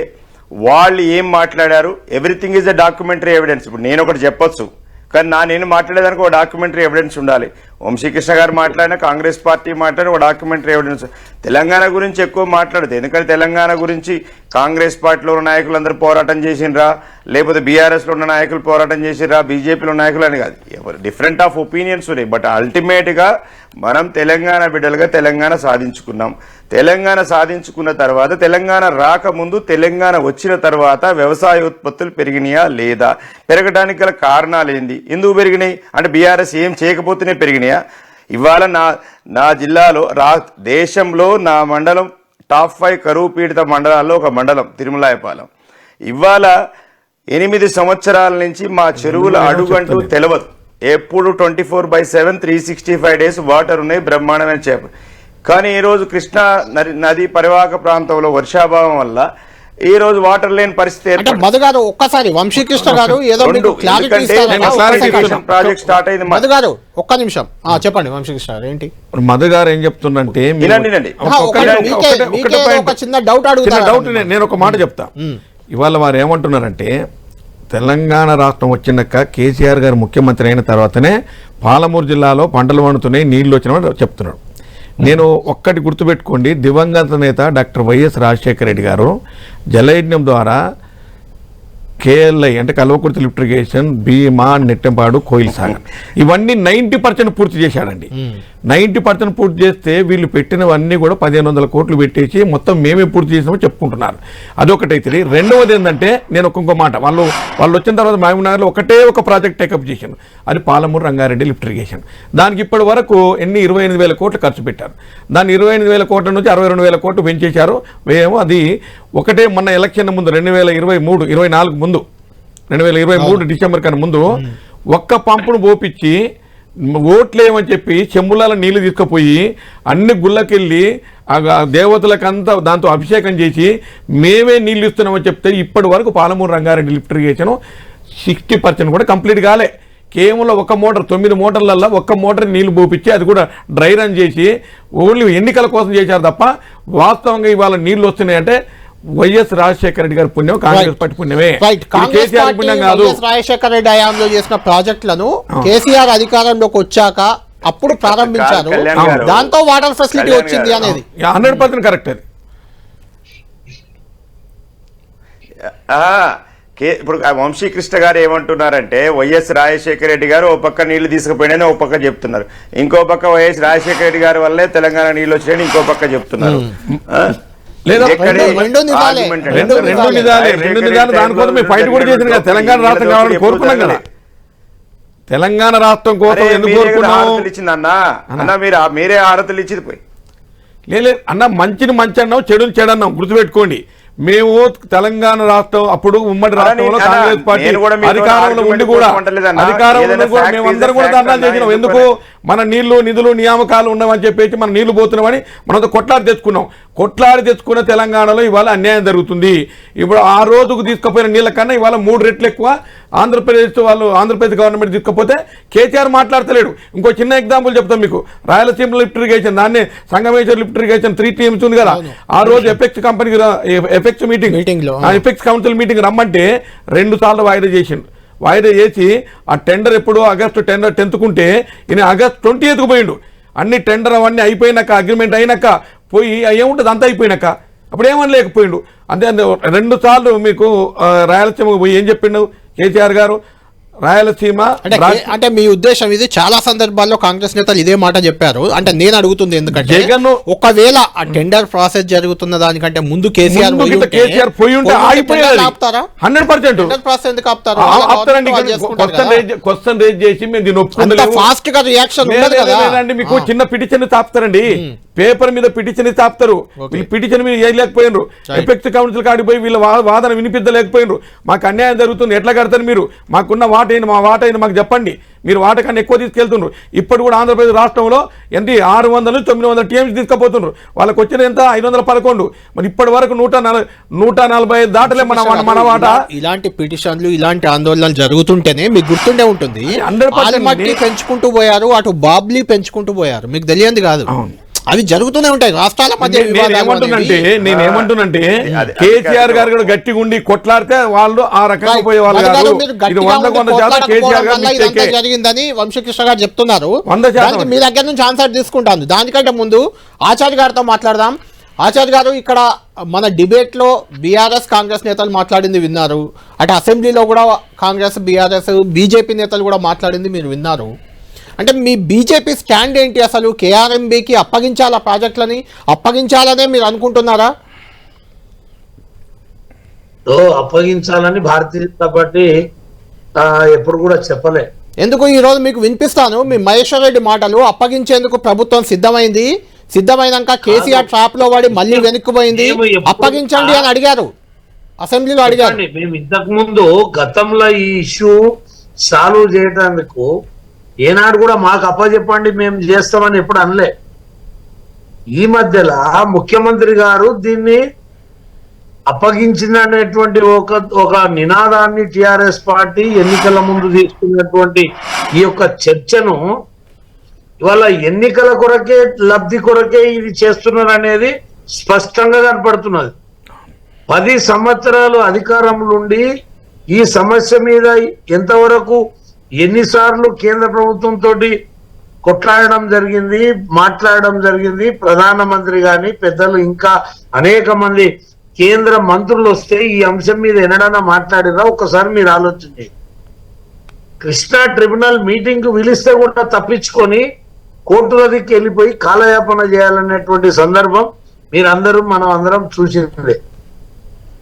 వాళ్ళు ఏం మాట్లాడారు, everything is a documentary evidence. ఇప్పుడు నేను ఒకటి చెప్పొచ్చు, కానీ నేను మాట్లాడేదానికి ఒక డాక్యుమెంటరీ ఎవిడెన్స్ ఉండాలి. వంశీకృష్ణ గారు మాట్లాడినా, కాంగ్రెస్ పార్టీ మాట్లాడిన ఒక డాక్యుమెంటరీ ఎవిడెన్స్. తెలంగాణ గురించి ఎక్కువ మాట్లాడదు, ఎందుకంటే తెలంగాణ గురించి కాంగ్రెస్ పార్టీలో ఉన్న నాయకులందరూ పోరాటం చేసిండ్రా, లేకపోతే బీఆర్ఎస్లో ఉన్న నాయకులు పోరాటం చేసిండ్రా, బీజేపీలో నాయకులు అని కాదు, ఎవరు డిఫరెంట్ ఆఫ్ ఒపీనియన్స్ ఉన్నాయి. బట్ అల్టిమేట్గా మనం తెలంగాణ బిడ్డలుగా తెలంగాణ సాధించుకున్నాం. తెలంగాణ సాధించుకున్న తర్వాత, తెలంగాణ రాకముందు, తెలంగాణ వచ్చిన తర్వాత వ్యవసాయ ఉత్పత్తులు పెరిగినాయా లేదా, పెరగడానికి గల కారణాలు ఏంది, ఎందుకు పెరిగినాయి అంటే బీఆర్ఎస్ ఏం చేయకపోతేనే పెరిగినాయా? ఇవాళ నా జిల్లాలో దేశంలో నా మండలం టాప్ 5 కరువు పీడిత మండలాల్లో ఒక మండలం తిరుమలాయపాలెం. ఇవాళ 8 సంవత్సరాల నుంచి మా చెరువుల అడుగంటూ తెలవదు. ఎప్పుడు 24/7 365 days వాటర్ ఉన్నాయి, బ్రహ్మాండమైన చేప. కానీ ఈరోజు కృష్ణా నది పరివాహక ప్రాంతంలో వర్షాభావం వల్ల ఈ రోజు వాటర్ లేని పరిస్థితి. మధు గారు ఒక్కసారి వంశీకృష్ణ గారు ఏదో ప్రాజెక్ట్ స్టార్ట్ అయింది. మధు గారు ఒక్క నిమిషం చెప్పండి. వంశీకృష్ణ గారు ఏంటి, మధు గారు ఏం చెప్తుందంటే చిన్న డౌట్ డౌట్ నేను ఒక మాట చెప్తా. ఇవాళ వారు ఏమంటున్నారంటే తెలంగాణ రాష్ట్రం వచ్చినాక కేసీఆర్ గారు ముఖ్యమంత్రి అయిన తర్వాతనే పాలమూరు జిల్లాలో పంటలు వండుతున్నాయి, నీళ్లు వచ్చినామని చెప్తున్నాడు. నేను ఒక్కటి గుర్తుపెట్టుకోండి, దివంగత నేత డాక్టర్ వైఎస్ రాజశేఖర రెడ్డి గారు జలయజ్ఞం ద్వారా కేఎల్ఐ అంటే కల్వకుర్తి లిఫ్ట్ ఇరిగేషన్, భీమా, నెట్టెంపాడు, కోయిల్ సాగర్ ఇవన్నీ 90% పూర్తి చేశాడండి. 90% పూర్తి చేస్తే వీళ్ళు పెట్టినవన్నీ కూడా 1500 కోట్లు పెట్టేసి మొత్తం మేమే పూర్తి చేసామని చెప్పుకుంటున్నారు. అదొకటైతే. రెండవది ఏంటంటే నేను ఒక్కొక్క మాట, వాళ్ళు వచ్చిన తర్వాత మహబూబ్నగర్లో ఒకటే ఒక ప్రాజెక్ట్ టేకప్ చేశాను, అది పాలమూరు రంగారెడ్డి లిఫ్ట్ ఇరిగేషన్. దానికి ఇప్పటి వరకు 28,000 కోట్లు ఖర్చు పెట్టారు. దాన్ని 28,000 కోట్ల నుంచి 62,000 కోట్లు పెంచేశారు. ఏమో అది ఒకటే మొన్న ఎలక్షన్ ముందు 2023-24 ముందు 2023 డిసెంబర్ కన్నా ముందు ఒక్క పంపును పోపించి ఓట్లేమని చెప్పి చెంబులాల నీళ్లు తీసుకుపోయి అన్ని గుళ్ళకెళ్ళి దేవతలకంతా దాంతో అభిషేకం చేసి మేమే నీళ్లు ఇస్తున్నామని చెప్తే ఇప్పటి వరకు పాలమూరు రంగారెడ్డి లిఫ్ట్ ఇరిగేషన్ 60% కూడా కంప్లీట్ కాలే. కేవలం ఒక మోటార్ 9 మోటార్లలో ఒక్క మోటార్ నీళ్లు పోపించి అది కూడా డ్రై రన్ చేసి ఓన్లీ ఎన్నికల కోసం చేశారు తప్ప వాస్తవంగా ఇవాళ నీళ్లు వస్తున్నాయంటే వైఎస్ రాజశేఖర రెడ్డి గారి పుణ్యం, కాంగ్రెస్ పార్టీ పుణ్యమే. రాజశేఖర రెడ్డి హయాంలో చేసిన ప్రాజెక్టులను కేసీఆర్ అధికారంలోకి వచ్చాక అప్పుడు ప్రారంభించారు, కళ్యాణ్ గారు, దాంతో వాటర్ ఫెసిలిటీ కళ్యాణ్ వచ్చింది గారు, అనేది 100% కరెక్ట్ అది. ఇప్పుడు వంశీకృష్ణ గారు ఏమంటున్నారంటే వైఎస్ రాజశేఖర రెడ్డి గారు ఓ పక్క నీళ్లు తీసుకుపోయినని ఓ పక్క చెప్తున్నారు, ఇంకో పక్క వైఎస్ రాజశేఖర రెడ్డి గారి వల్లే తెలంగాణ నీళ్లు వచ్చినాయని ఇంకో పక్క చెప్తున్నారు. లేదా రెండు నిజాలే. రెండు నిజాలు దానికోసం ఫైట్ కూడా చేసింది కదా, తెలంగాణ రాష్ట్రం కావాలని కోరుకున్నాం కదా. తెలంగాణ రాష్ట్రం కోసం ఎందుకు కోరుకున్నాం? ఇచ్చింది అన్న మీరే ఆరతులు ఇచ్చింది పోయి. లేదు అన్న, మంచిని మంచి అన్నాం, చెడుని చెడు అన్నాం, గుర్తుపెట్టుకోండి. మేము తెలంగాణ రాష్ట్రం అప్పుడు ఉమ్మడి రాష్ట్రంలో కాంగ్రెస్ పార్టీ అధికారంలో ఉండి కూడా మేమందరం కూడా ధర్నాలు చేసినాం. ఎందుకు? మన నీళ్లు నిధులు నియామకాలు ఉండవని చెప్పేసి మన నీళ్లు పోతున్నామని మనం కొట్లాడి తెచ్చుకున్నాం. కొట్లాడి తెచ్చుకున్న తెలంగాణలో ఇవాళ అన్యాయం జరుగుతుంది. ఇప్పుడు ఆ రోజుకు తీసుకుపోయిన నీళ్ళ కన్నా ఇవాళ 3 రెట్లు ఎక్కువ ఆంధ్రప్రదేశ్ గవర్నమెంట్ తీసుకపోతే కేసీఆర్ మాట్లాడతలేడు. ఇంకో చిన్న ఎగ్జాంపుల్ చెప్తాం మీకు. రాయలసీమ లిఫ్ట్ ఇరిగేషన్, దాన్ని సంగమేశ్వర్ లిఫ్ట్ ఇరిగేషన్ 3 టీమ్స్ ఉంది కదా, ఆ రోజు ఎఫెక్ట్స్ కంపెనీకి ఎఫెక్ట్స్ కౌన్సిల్ మీటింగ్ రమ్మంటే 2 సార్లు వాయిదా చేసిండు. వాయిదా చేసి ఆ టెండర్ ఎప్పుడు ఆగస్టు 10th కుంటే ఈయన ఆగస్టు 20th పోయిండు. అన్ని టెండర్ అవన్నీ అయిపోయినాక, అగ్రిమెంట్ అయినాక పోయి ఏముంటుంది అంతా అయిపోయినాక అప్పుడు ఏమని లేకపోయిండు. అంతే 2 సార్లు మీకు రాయలసీమకు పోయి ఏం చెప్పిండు కేసీఆర్ గారు? రాయలసీమ అంటే మీ ఉద్దేశం ఇది చాలా సందర్భాల్లో కాంగ్రెస్ నేతలు ఇదే మాట చెప్పారు. అంటే నేను అడుగుతుంది ఎందుకంటే ఒకవేళ ఆ టెండర్ ప్రాసెస్ జరుగుతున్న దానికంటే ముందు కేసీఆర్ పోయి ఉంటే ఆగిపోయారు. 100% ప్రాసెస్ ఎందుకు ఆపుతారు? క్వశ్చన్ రేజ్ చేసి మేము దీన్ని ఒప్పుకోలేదు, ఫాస్ట్ గా రియాక్షన్ ఉండదు కదా. మీకు చిన్న పిటిషన్ తాపుతారండి, పేపర్ మీద పిటిషన్ తాపుతారు. వీళ్ళు పిటిషన్ మీద వేయలేకపోయినారు, ఎఫెక్ట్ కౌన్సిల్ కాడికి పోయి వీళ్ళ వాదన వినిపించలేకపోయినారు. మాకు అన్యాయం జరుగుతుంది, ఎట్లా కడతారు మీరు? మాకున్న వాట ఏంటి, మా వాట ఏంటి మాకు చెప్పండి. మీరు వాట కన్నా ఎక్కువ తీసుకెళ్తున్నారు. ఇప్పుడు కూడా ఆంధ్రప్రదేశ్ రాష్ట్రంలో ఎంత 600-900 టీఎంసీ తీసుకుపోతున్నారు. వాళ్ళకి వచ్చిన ఎంత 511. మరి ఇప్పటి వరకు 140 దాటలే మన వాట. ఇలాంటి పిటిషన్లు, ఇలాంటి ఆందోళనలు జరుగుతుంటేనే మీకు గుర్తుండే ఉంటుంది. పెంచుకుంటూ పోయారు, అటు బాబ్లీ పెంచుకుంటూ పోయారు, మీకు తెలియంది కాదు. అవి జరుగుతూనే ఉంటాయి రాష్ట్రాల మధ్య. నేనేమంటున్నంటే కేసీఆర్ గారు కూడా గట్టిగా ఉండి కొట్లాడితే వాళ్ళు ఆ రకంగా పోయేవాళ్ళు జరిగిందని వంశీకృష్ణ గారు చెప్తున్నారు. మీ దగ్గర నుంచి ఆన్సర్ తీసుకుంటాను. దానికంటే ముందు ఆచార్య గారితో మాట్లాడదాం. ఆచార్య గారు, ఇక్కడ మన డిబేట్ లో బీఆర్ఎస్ కాంగ్రెస్ నేతలు మాట్లాడింది విన్నారు, అటు అసెంబ్లీలో కూడా కాంగ్రెస్ బీఆర్ఎస్ బీజేపీ నేతలు కూడా మాట్లాడింది మీరు విన్నారు. అంటే మీ బీజేపీ స్టాండ్ ఏంటి అసలు? కేఆర్ఎంబీకి అప్పగించాలా, ప్రాజెక్టులని అప్పగించాలనే మీరు అనుకుంటున్నారా? అప్పగించాలని భారతీయ జనతా పార్టీ ఎప్పుడు కూడా చెప్పలే. ఎందుకు ఈ రోజు మీకు వినిపిస్తాను మీ మహేశ్వర్ రెడ్డి మాటలు. అప్పగించేందుకు ప్రభుత్వం సిద్ధమైనాక కేసీఆర్ ట్రాప్ లో పడి మళ్ళీ వెనక్కిపోయింది, అప్పగించండి అని అడిగారు, అసెంబ్లీలో అడిగారు. మేము ఇంతకు ముందు గతంలో ఈ ఇష్యూ సాల్వ్ చేయడానికి ఏనాడు కూడా మాకు అప్పచెప్పండి మేము చేస్తామని ఎప్పుడు అనలే. ఈ మధ్యలో ముఖ్యమంత్రి గారు దీన్ని అప్పగించిందనేటువంటి ఒక నినాదాన్ని టిఆర్ఎస్ పార్టీ ఎన్నికల ముందు తీసుకున్నటువంటి ఈ యొక్క చర్చను ఇవాళ ఎన్నికల కొరకే, లబ్ధి కొరకే ఇది చేస్తున్నారు అనేది స్పష్టంగా కనపడుతున్నది. 10 సంవత్సరాలు అధికారంలో ఉండి ఈ సమస్య మీద ఎంతవరకు ఎన్నిసార్లు కేంద్ర ప్రభుత్వంతో కొట్లాడడం జరిగింది, మాట్లాడడం జరిగింది. ప్రధానమంత్రి గాని పెద్దలు ఇంకా అనేక మంది కేంద్ర మంత్రులు వస్తే ఈ అంశం మీద ఎన్నడన్నా మాట్లాడినా ఒక్కసారి మీరు ఆలోచించండి. కృష్ణా ట్రిబ్యునల్ మీటింగ్ పిలిస్తే కూడా తప్పించుకొని కోర్టు దగ్గరికి వెళ్ళిపోయి కాలయాపన చేయాలనేటువంటి సందర్భం మనం అందరం చూసిందే.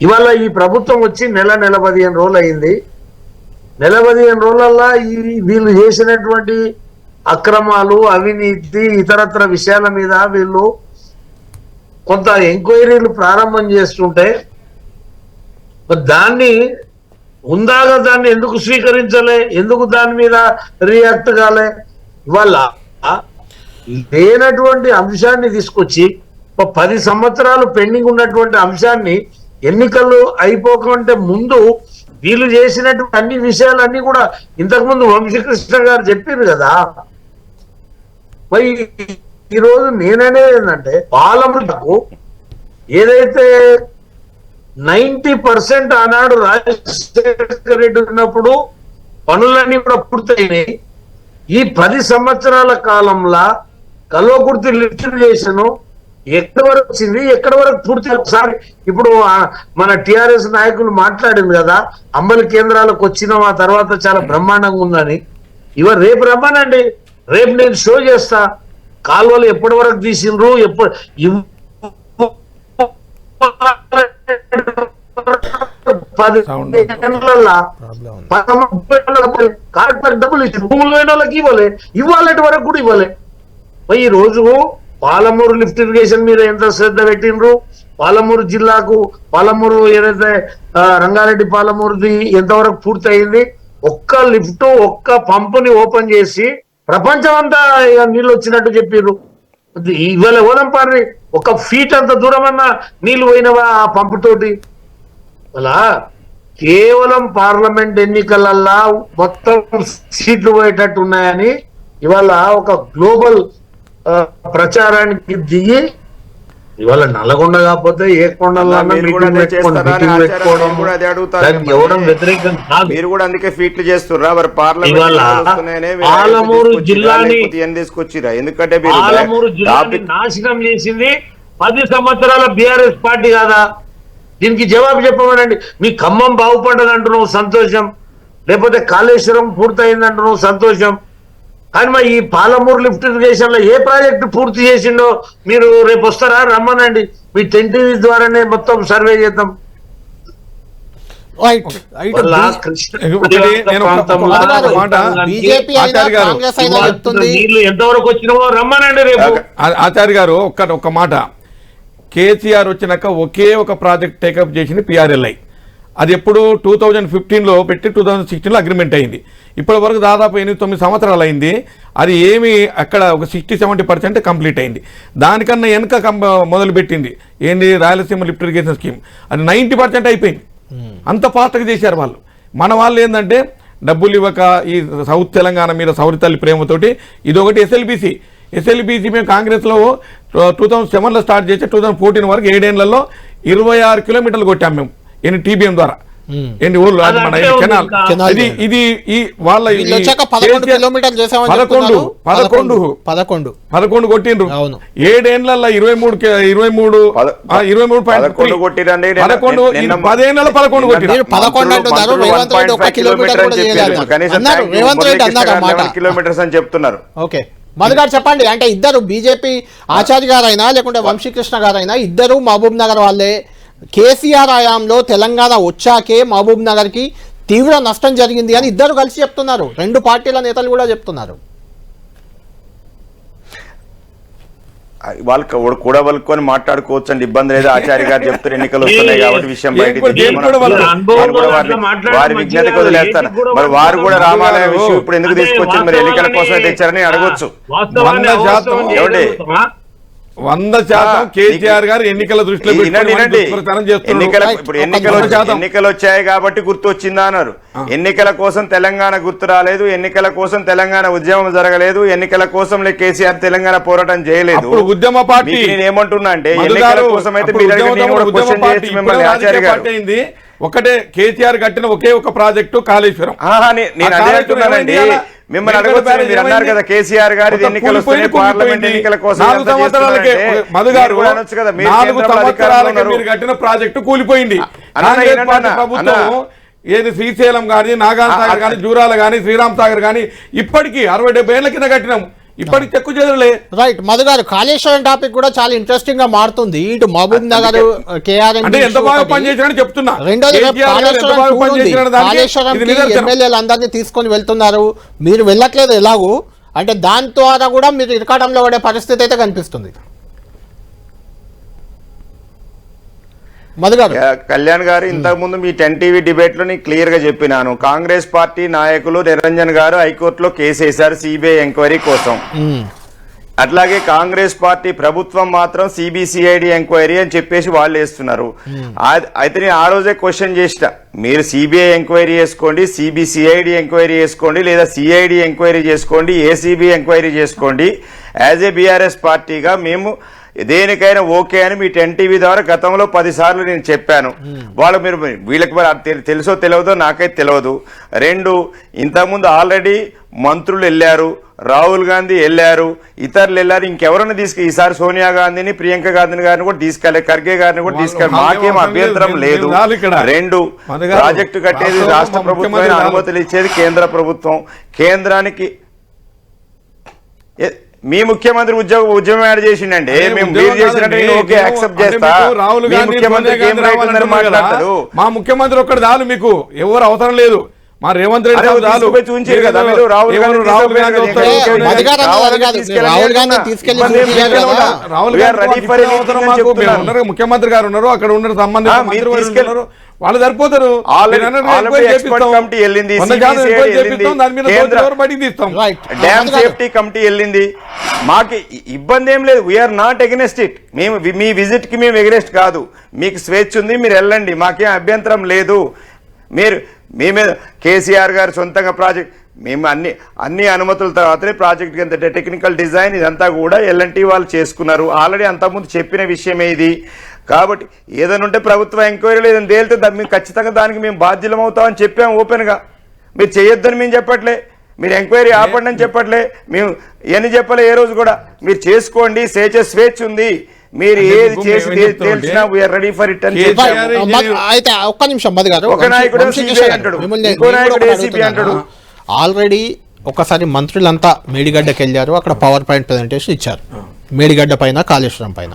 ఇవాళ ఈ ప్రభుత్వం వచ్చి నెల 15 రోజులు అయింది. 15 రోజులల్లా వీళ్ళు చేసినటువంటి అక్రమాలు, అవినీతి, ఇతరత్ర విషయాల మీద వీళ్ళు కొంత ఎంక్వైరీలు ప్రారంభం చేస్తుంటే దాన్ని ఉందాగా దాన్ని ఎందుకు స్వీకరించలే, ఎందుకు దాని మీద రియాక్ట్ కాలే? ఇవాళ లేనటువంటి అంశాన్ని తీసుకొచ్చి 10 సంవత్సరాలు పెండింగ్ ఉన్నటువంటి అంశాన్ని ఎన్నికలు అయిపోకంటే ముందు వీళ్ళు చేసినటువంటి అన్ని విషయాలన్నీ కూడా ఇంతకుముందు వంశీకృష్ణ గారు చెప్పారు కదా. మరి ఈరోజు నేననేది ఏంటంటే పాలమృతకు ఏదైతే 90% ఆనాడు రాజశేఖర రెడ్డి ఉన్నప్పుడు పనులన్నీ కూడా పూర్తయినాయి. ఈ 10 సంవత్సరాల కాలంలో కల్వకుర్తి లిటిగేషన్ ఎక్కడి వరకు వచ్చింది, ఎక్కడి వరకు పూర్తి ఒకసారి ఇప్పుడు మన టిఆర్ఎస్ నాయకులు మాట్లాడింది కదా, అమలు కేంద్రాలకు వచ్చినాం ఆ తర్వాత చాలా బ్రహ్మాండంగా ఉందని. రేపు రమ్మనండి, రేపు నేను షో చేస్తా కాలువలు ఎప్పటి వరకు తీసిండ్రు, ఎప్పుడు 10 ఏళ్ళ కార్పొరేట్ డబ్బులు ఇచ్చి భూములు లేని వాళ్ళకి ఇవ్వాలంటే వరకు కూడా ఇవ్వలే. ఈ రోజు పాలమూరు లిఫ్ట్ ఇరిగేషన్ మీద ఎంత శ్రద్ధ పెట్టిండ్రు, పాలమూరు జిల్లాకు పాలమూరు ఏదైతే రంగారెడ్డి పాలమూరుది ఎంతవరకు పూర్తి అయింది, ఒక్క లిఫ్ట్ ఒక్క పంపుని ఓపెన్ చేసి ప్రపంచం అంతా నీళ్ళు వచ్చినట్టు చెప్పిర్రు. ఇవాళ ఓదంపారి ఒక ఫీట్ అంత దూరం అన్నా నీళ్లు పోయినవా ఆ పంపుతోటి. అలా కేవలం పార్లమెంట్ ఎన్నికలల్లా మొత్తం సీట్లు పోయేటట్టు ఉన్నాయని ఇవాళ ఒక గ్లోబల్ ప్రచారానికి దిగి ఇవాళ నల్లగొండ కాకపోతే ఏ కొండల్లో మీరు కూడా అందుకే ఫీట్లు చేస్తుర్రా మరి పాలమూరు జిల్లాని తీసుకొచ్చిరా? ఎందుకంటే పాలమూరు జిల్లాని నాశనం చేసింది 10 సంవత్సరాల బీఆర్ఎస్ పార్టీ కాదా? దీనికి జవాబు చెప్పమనండి. మీ ఖమ్మం బాగుపడ్డది అంటున్నావు సంతోషం, లేకపోతే కాళేశ్వరం పూర్తయింది అంటున్నావు సంతోషం, కానీ మరి ఈ పాలమూరు లిఫ్ట్ ఇరిగేషన్ లో ఏ ప్రాజెక్టు పూర్తి చేసిండో మీరు రేపు వస్తారా? రమ్మనండి, మీ టెంటీవీ ద్వారానే మొత్తం సర్వే చేద్దాం. నీళ్లు ఎంతవరకు వచ్చినావో రమ్మనండి రేపు. ఆచార్య గారు ఒక్క మాట, కేసీఆర్ వచ్చినాక ఒకే ఒక ప్రాజెక్ట్ టేకప్ చేసింది పిఆర్ఎల్ఐ. అది ఎప్పుడు 2015లో పెట్టి 2016లో అగ్రిమెంట్ అయింది. ఇప్పటి వరకు దాదాపు 8-9 సంవత్సరాలు అయింది. అది ఏమి అక్కడ ఒక 60-70% కంప్లీట్ అయింది. దానికన్నా వెనక మొదలుపెట్టింది ఏంది రాయలసీమ లిఫ్ట్ ఇరిగేషన్ స్కీమ్, అది 90% అయిపోయింది. అంత ఫాస్ట్గా చేశారు వాళ్ళు. మన వాళ్ళు ఏంటంటే డబ్బులు ఇవ్వక ఈ సౌత్ తెలంగాణ మీద సౌరితల్లి ప్రేమతోటి ఇదొకటి ఎస్ఎల్బీసీ మేము కాంగ్రెస్లో 2007లో స్టార్ట్ చేసి 2014 వరకు 7 ఏళ్లలో 26 కిలోమీటర్లు కొట్టాం మేము టీబీఎం ద్వారా. ఏంటి ఊళ్ళో మన కెనాల్ ఇది వాళ్ళ 11 కొట్టిండ్రు 7 ఏళ్లలో 23 10 ఏళ్లలో 11 కొట్టిండ్రు. కిలోమీటర్స్ అని చెప్తున్నారు. ఓకే మధు గారు చెప్పండి, అంటే ఇద్దరు బీజేపీ ఆచార్య గారైనా లేకుంటే వంశీకృష్ణ గారైనా ఇద్దరు మహబూబ్ నగర్ వాళ్ళే. కేసీఆర్ హయాంలో తెలంగాణ వచ్చాకే మహబూబ్ నగర్ కి తీవ్ర నష్టం జరిగింది అని ఇద్దరు కలిసి చెప్తున్నారు, 2 పార్టీల నేతలు కూడా చెప్తున్నారు. వాళ్ళు కూడా వలుకొని మాట్లాడుకోవచ్చు అండి, ఇబ్బంది లేదు. ఆచార్య గారు చెప్తారు ఎన్నికలు వస్తున్నాయి కాబట్టి విషయం బయటకు వారి విజ్ఞతకు వదిలేస్తారు. మరి వారు కూడా రామాలయ విషయం ఇప్పుడు ఎందుకు తీసుకొచ్చి మరి ఎన్నికల కోసమే తెచ్చారని అడగొచ్చు. 100% కేసీఆర్ గారు ఎన్నికల దృష్టిలో ఎన్నికలు వచ్చాయి కాబట్టి గుర్తు వచ్చిందా అన్నారు. ఎన్నికల కోసం తెలంగాణ గుర్తు రాలేదు, ఎన్నికల కోసం తెలంగాణ ఉద్యమం జరగలేదు, ఎన్నికల కోసం కేసీఆర్ తెలంగాణ పోరాటం చేయలేదు. ఉద్యమ పార్టీ నేను ఏమంటున్నా అంటే ఎన్నికల కోసం అయితే మిమ్మల్ని ఆచార్య గారు ఒకటే కేసీఆర్ కట్టిన ఒకే ఒక ప్రాజెక్టు కాళేశ్వరం. నేను అదే అంటున్నానండి, మిమ్మల్ని అడగొచ్చు. మీరు అన్నారు కదా కేసీఆర్ గారి ఎన్నికలు వస్తున్నాయి, పార్లమెంట్ ఎన్నికల కోసం 4 సంవత్సరాలకే మధు గారు 4 సంవత్సరాలకే మీరు కట్టిన ప్రాజెక్టు కూలిపోయింది. ప్రభుత్వం ఏది శ్రీశైలం కానీ, నాగార్ సాగర్ కానీ, జూరాల కానీ, శ్రీరామ్ సాగర్ కానీ ఇప్పటికీ 60-70 ఏళ్ల కింద కట్టినాం, ఇప్పటికి చెక్కు చెదరలే. రైట్ మధు గారు, కాళేశ్వరం టాపిక్ కూడా చాలా ఇంట్రెస్టింగ్ గా మారుతుంది. ఇటు మహబూబ్ నగర్ అంటే ఎంత బాగా పనిచేసినని చెప్తున్నా. రెండోది కాళేశ్వరం ఎమ్మెల్యేలు అందరినీ తీసుకొని వెళ్తున్నారు, మీరు వెళ్ళట్లేదు ఎలాగూ, అంటే దాని ద్వారా కూడా మీరు ఇరకాటంలో పడే పరిస్థితి అయితే కనిపిస్తుంది. కళ్యాణ్ గారు, ఇంతకు ముందు మీ 10 టీవీ డిబేట్ లో నేను క్లియర్ గా చెప్పినాను, కాంగ్రెస్ పార్టీ నాయకులు నిరంజన్ గారు హైకోర్టులో కేసు వేశారు సిబిఐ ఎంక్వైరీ కోసం. అట్లాగే కాంగ్రెస్ పార్టీ ప్రభుత్వం మాత్రం సిబిసిఐడి ఎంక్వైరీ అని చెప్పేసి వాళ్ళు వేస్తున్నారు. అయితే నేను ఆ రోజే క్వశ్చన్ చేసిన, మీరు సిబిఐ ఎంక్వైరీ చేసుకోండి, సిబిసిఐడి ఎంక్వైరీ చేసుకోండి, లేదా సిఐడి ఎంక్వైరీ చేసుకోండి, ఏసీబీ ఎంక్వైరీ చేసుకోండి. యాజ్ ఏ బీఆర్ఎస్ పార్టీగా మేము దేనికైనా ఓకే అని మీ 10 టీవీ ద్వారా గతంలో 10 సార్లు నేను చెప్పాను. మీరు వీళ్ళకి మరి తెలుసో తెలియదో నాకైతే తెలియదు. 2, ఇంతకుముందు ఆల్రెడీ మంత్రులు వెళ్ళారు, రాహుల్ గాంధీ వెళ్ళారు, ఇతరులు వెళ్ళారు, ఇంకెవరైనా ఈసారి సోనియా గాంధీని, ప్రియాంక గాంధీ గారిని కూడా తీసుకెళ్ళి, ఖర్గే గారిని కూడా తీసుకెళ్ళి, మాకేం అభ్యంతరం లేదు. 2, ప్రాజెక్టు కట్టేది రాష్ట్ర ప్రభుత్వం, అనుమతులు ఇచ్చేది కేంద్ర ప్రభుత్వం. కేంద్రానికి మీ ముఖ్యమంత్రి ఉద్యమం యాడ్ చేసిండండి, మేము మీరు చేసినట్టు ఓకే యాక్సెప్ట్ చేస్తా. మీ ముఖ్యమంత్రికి ఏం రైట్ ఉందని మాట్లాడతారు? మా ముఖ్యమంత్రి ఒక్కడు చాలు, మీకు ఎవరు అవసరం లేదు. మా రేవంత్ రెడ్డి చూపించారు కదా మీరు, రాహుల్ గాంధీ ముఖ్యమంత్రి గారు ఉన్నారు, అక్కడ ఉన్న సంబంధించిన వాళ్ళు సరిపోతారు. కమిటీ వెళ్ళింది, డ్యామ్ సేఫ్టీ కమిటీ వెళ్ళింది. మాకు ఇబ్బంది ఏం లేదు, వీఆర్ నాట్ ఎగనెస్ట్ ఇట్. మేము మీ విజిట్ కి మేము ఎగనెస్ట్ కాదు, మీకు స్వేచ్ఛ ఉంది, మీరు వెళ్ళండి, మాకేం అభ్యంతరం లేదు. మీరు మీ మీద కేసీఆర్ గారు సొంతంగా ప్రాజెక్ట్, మేము అన్ని అనుమతుల తర్వాతనే ప్రాజెక్ట్ కింద టెక్నికల్ డిజైన్ ఇదంతా కూడా ఎల్ఎన్టీ వాళ్ళు చేసుకున్నారు. ఆల్రెడీ అంతకుముందు చెప్పిన విషయమే ఇది. కాబట్టి ఏదైనా ఉంటే ప్రభుత్వ ఎంక్వైరీలు ఏదైనా తేలితే మేము ఖచ్చితంగా దానికి మేము బాధ్యులం అవుతామని చెప్పాము ఓపెన్గా. మీరు చేయొద్దని మేము చెప్పట్లే, మీరు ఎంక్వైరీ ఆపండి అని చెప్పట్లే, మేము ఇవన్నీ చెప్పలే ఏ రోజు కూడా. మీరు చేసుకోండి, స్వేచ్ఛ ఉంది, మీరు ఏది చేసి తెలిసినా వీఆర్ రెడీ ఫర్ ఇట్ అని చెప్పాము. అయితే ఒక్క నిమిషం మధు గారు, ఒక నాయకుడు సిబిఐ అంటాడు, ఇంకో నాయకుడు ఏసీబీ అంటాడు. ఆల్రెడీ ఒకసారి మంత్రులంతా మేడిగడ్డకి వెళ్ళారు, అక్కడ పవర్ పాయింట్ ప్రజెంటేషన్ ఇచ్చారు మేడిగడ్డ పైన, కాళేశ్వరం పైన.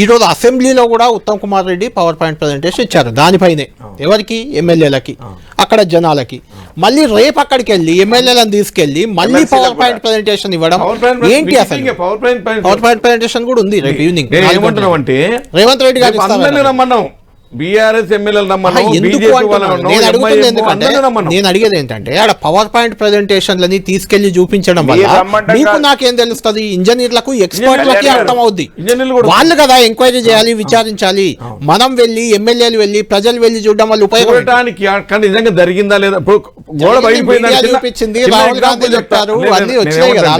ఈరోజు అసెంబ్లీలో కూడా Uttam Kumar Reddy power point presentation ఇచ్చారు దానిపైనే. ఎవరికి? ఎమ్మెల్యేలకి, అక్కడ జనాలకి. మళ్ళీ రేపు అక్కడికి వెళ్ళి ఎమ్మెల్యేలను తీసుకెళ్లి మళ్ళీ పవర్ పాయింట్ ప్రజెంటేషన్ ఇవ్వడం ఏంటి? అసలు పవర్ పాయింట్ ప్రజెంటేషన్ కూడా ఉంది రేపు ఈవినింగ్. ఏమంటున్నామంటే రేవంత్ రెడ్డి గారు రమ్మన్నాం, బీఆర్ఎస్ ఎమ్మెల్యేలు నేను అడిగేది ఏంటంటే, ఆడ పవర్ పాయింట్ ప్రెజెంటేషన్లని తీసుకెళ్లి చూపించడం వల్ల మీకు నాకేం తెలుస్తుంది? ఇంజనీర్లకు, ఎక్స్పర్ట్లకి అర్థం అవుద్ది. వాళ్ళు కదా ఎంక్వైరీ చేయాలి, విచారించాలి. మనం వెళ్ళి, ఎమ్మెల్యేలు వెళ్ళి, ప్రజలు వెళ్ళి చూడడం వల్ల ఉపయోగపడటానికి నిజంగా జరిగిందా లేదా? గోడ చూపించింది, రాహుల్ గాంధీ చెప్తారు, అన్ని వచ్చినాయి కదా.